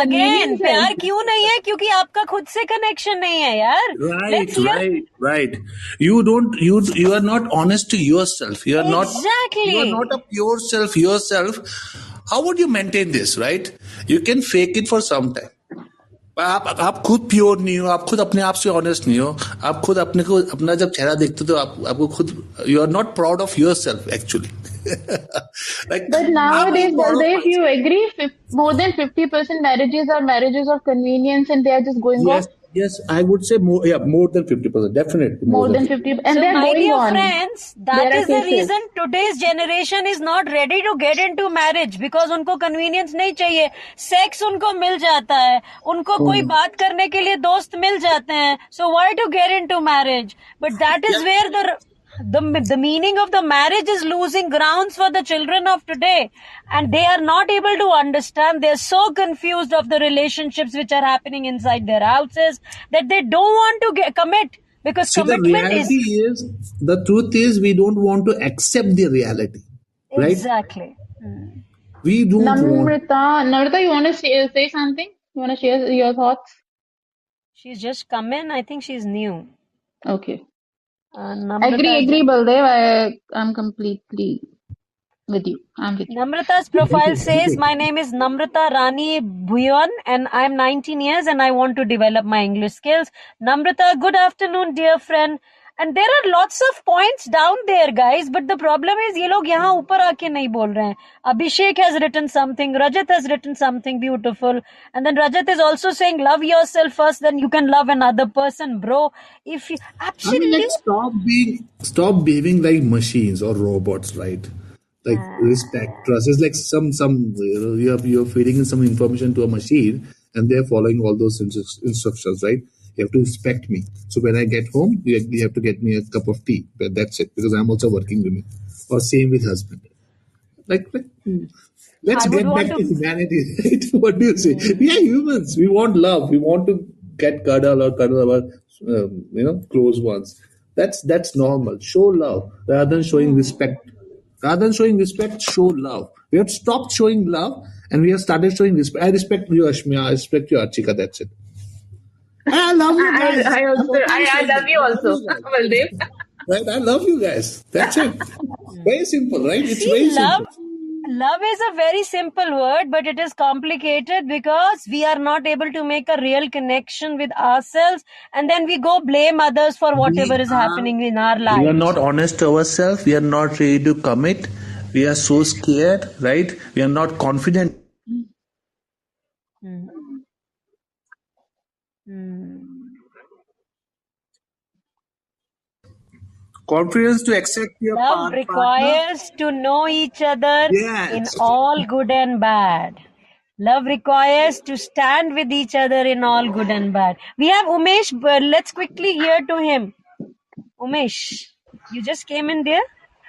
Again, प्यार क्यों नहीं है? क्योंकि आपका खुद से connection नहीं है यार. Right. You are not honest to yourself. You are Exactly. You are not a pure self yourself. How would you maintain this, right? You can fake it for some time. आप खुद pure नहीं हो, आप खुद अपने आप से honest नहीं हो, आप खुद अपना जब चेहरा देखते हो तो आपको खुद you are not proud of yourself actually. But nowadays, Baldev, you agree? More than 50% marriages are marriages of convenience, and they are just going on. Yes, I would say more than 50%, definitely. More than 50%, and So, they're my going dear on. friends, that There are is the cases. reason today's generation is not ready to get into marriage because उनको convenience नहीं चाहिए. Sex उनको मिल जाता है. उनको कोई बात करने के लिए दोस्त मिल जाते हैं. So why to get into marriage? But that is where the meaning of the marriage is losing grounds for the children of today, and they are not able to understand. They're so confused of the relationships which are happening inside their houses that they don't want to commit because commitment the truth is we don't want to accept the reality, right? Exactly. We don't want. Namrata, you want to say something? You want to share your thoughts? She's just come in. I think she's new. Okay. Namrata, Agree, Baldev. I'm completely with you. I'm with you. Namrata's profile says, my name is Namrata Rani Bhuyan and I'm 19 years and I want to develop my English skills. Namrata, good afternoon, dear friend. And there are lots of points down there, guys, but the problem is ये लोग यहाँ ऊपर आके नहीं बोल रहे हैं. Abhishek has written something, Rajat has written something beautiful, and then Rajat is also saying love yourself first, then you can love another person, bro. If you absolutely Stop behaving like machines or robots, right? Like respect, trust. It's like some you're feeding in some information to a machine and they're following all those instructions, right? You have to respect me. So when I get home, you have to get me a cup of tea. But that's it, because I'm also working woman. Or same with husband. Let's I would get want back to to. humanity. Right? What do you say? We are humans. We want love. We want to get cuddle or cuddle our close ones. That's normal. Show love rather than showing respect. Rather than showing respect, show love. We have stopped showing love and we have started showing respect. I respect you, Ashmiya. I respect you, Archika. That's it. And I love you guys. I I'm also openly I saying love that. you I love also, you guys. Baldev. Right? I love you guys. That's it. Very simple, right? It's See, very love. simple. Love is a very simple word, but it is complicated because we are not able to make a real connection with ourselves, and then we go blame others for whatever is happening in our We are lives. not honest to ourselves. We are not ready to commit. We are so scared, right? We are not confident. Hmm. Hmm. Confidence to accept your Love partner. requires to know each other in Yes. all good and bad. Love requires to stand with each other in all good and bad. We have Umesh, but let's quickly hear to him. Umesh, you just came in there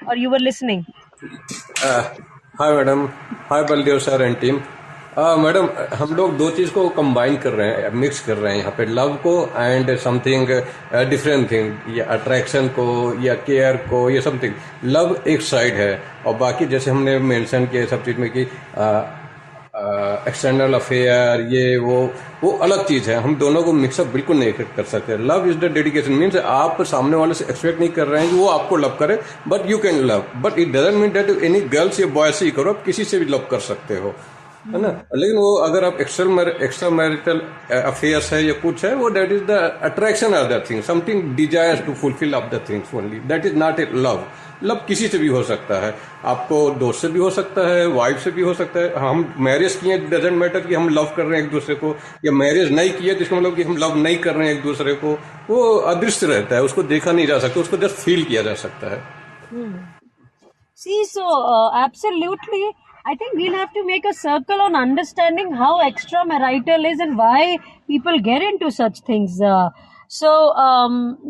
or you were listening? Hi madam, hi Baldev sir and team. Madam, हम लोग दो चीज़ को combine कर रहे हैं, mix कर रहे हैं यहाँ पे, लव को एंड समथिंग डिफरेंट थिंग, या अट्रैक्शन को या केयर को, ये समथिंग। लव एक साइड है और बाकी जैसे हमने मेंशन किया सब चीज़ में कि एक्सटर्नल अफेयर, ये वो अलग चीज़ है। हम दोनों को मिक्सअप बिल्कुल नहीं कर सकते। Love is the dedication, means आप सामने वाले से एक्सपेक्ट नहीं कर रहे हैं कि वो आपको लव करे, but you can love, but it doesn't mean that any girls या बॉय से ही करो, आप किसी से भी लव कर सकते हो, है ना। लेकिन वो अगर आप एक्स्ट्रा मैरिटल अफेयर्स है या कुछ है, वो that is the attraction of that thing, something desires to fulfil of the things only, that is not a love. Love किसी से भी हो सकता है, आपको दोस्त से भी हो सकता है, वाइफ से भी हो सकता है। हम मैरिज किए, डजेंट मैटर कि हम लव कर रहे हैं एक दूसरे को, या मैरिज नहीं किए तो इसका मतलब कि हम लव नहीं कर रहे हैं एक दूसरे को। वो अदृश्य रहता है, उसको देखा नहीं जा सकता, उसको जस्ट फील किया जा सकता है। See, so absolutely, I think we'll have to make a circle on understanding how extramarital is and why people get into such things. So,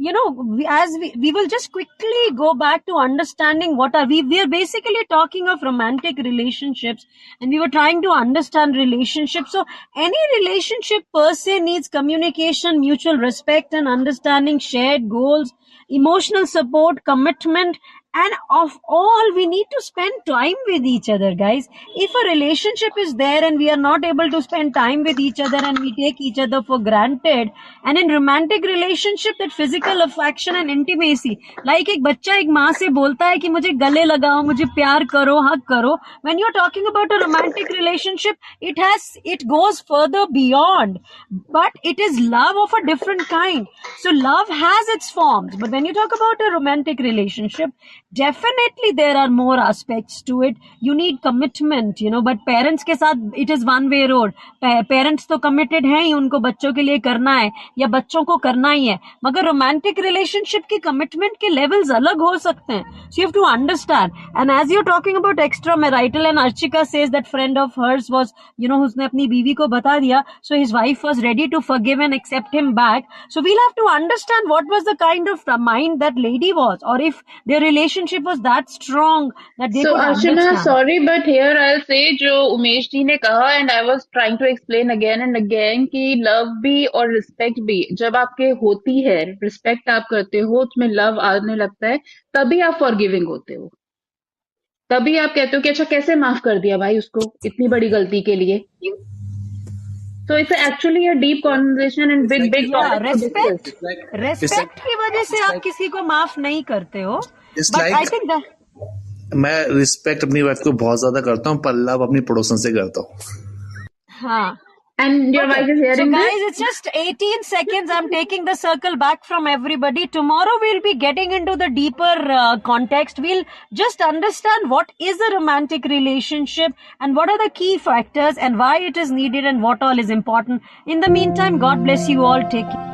we will just quickly go back to understanding what are we are basically talking of romantic relationships, and we were trying to understand relationships. So any relationship per se needs communication, mutual respect and understanding, shared goals, emotional support, commitment, and of all, we need to spend time with each other, guys. If a relationship is there and we are not able to spend time with each other and we take each other for granted, and in romantic relationship, that physical affection and intimacy, like एक बच्चा एक माँ से बोलता है कि मुझे गले लगाओ, मुझे प्यार करो, हक करो. When you're talking about a romantic relationship, it goes further beyond, but it is love of a different kind. So love has its forms, but when you talk about a romantic relationship, definitely there are more aspects to it. You need commitment, but parents के साथ it is one way road. Parents तो committed हैं ही, उनको बच्चों के लिए करना है या बच्चों को करना ही है, मगर romantic relationship की commitment के levels अलग हो सकते हैं. So you have to understand. And as you're talking about extramarital, and Archika says that friend of hers was, उसने अपनी बीवी को बता दिया, so his wife was ready to forgive and accept him back. So we'll have to understand what was the kind of mind that lady was, or if their relationship was that strong that they So could Ashima, understand. sorry, but here I'll say जो उमेश जी ने कहा, and I was trying to explain again and again कि love भी और respect भी जब आपके होती है, respect आप करते हो, उसमें love आने लगता है, तभी आप forgiving होते हो, तभी आप कहते हो कि अच्छा कैसे माफ कर दिया भाई उसको इतनी बड़ी गलती के लिए. So it's actually a deep conversation and big Yeah, topic to respect. discuss. Respect की वजह से आप किसी को माफ नहीं करते हो. But I think that मैं रिस्पेक्ट अपनी वाइफ को बहुत ज्यादा करता हूँ, पर लव अपनी पड़ोसन से करता हूँ. हाँ. And your wife is So hearing this? guys, it's just 18 seconds. I'm taking the circle back from everybody. Tomorrow we'll be getting into the deeper context. We'll just understand what is a romantic relationship and what are the key factors and why it is needed and what all is important. In the meantime, God bless you all. Take care.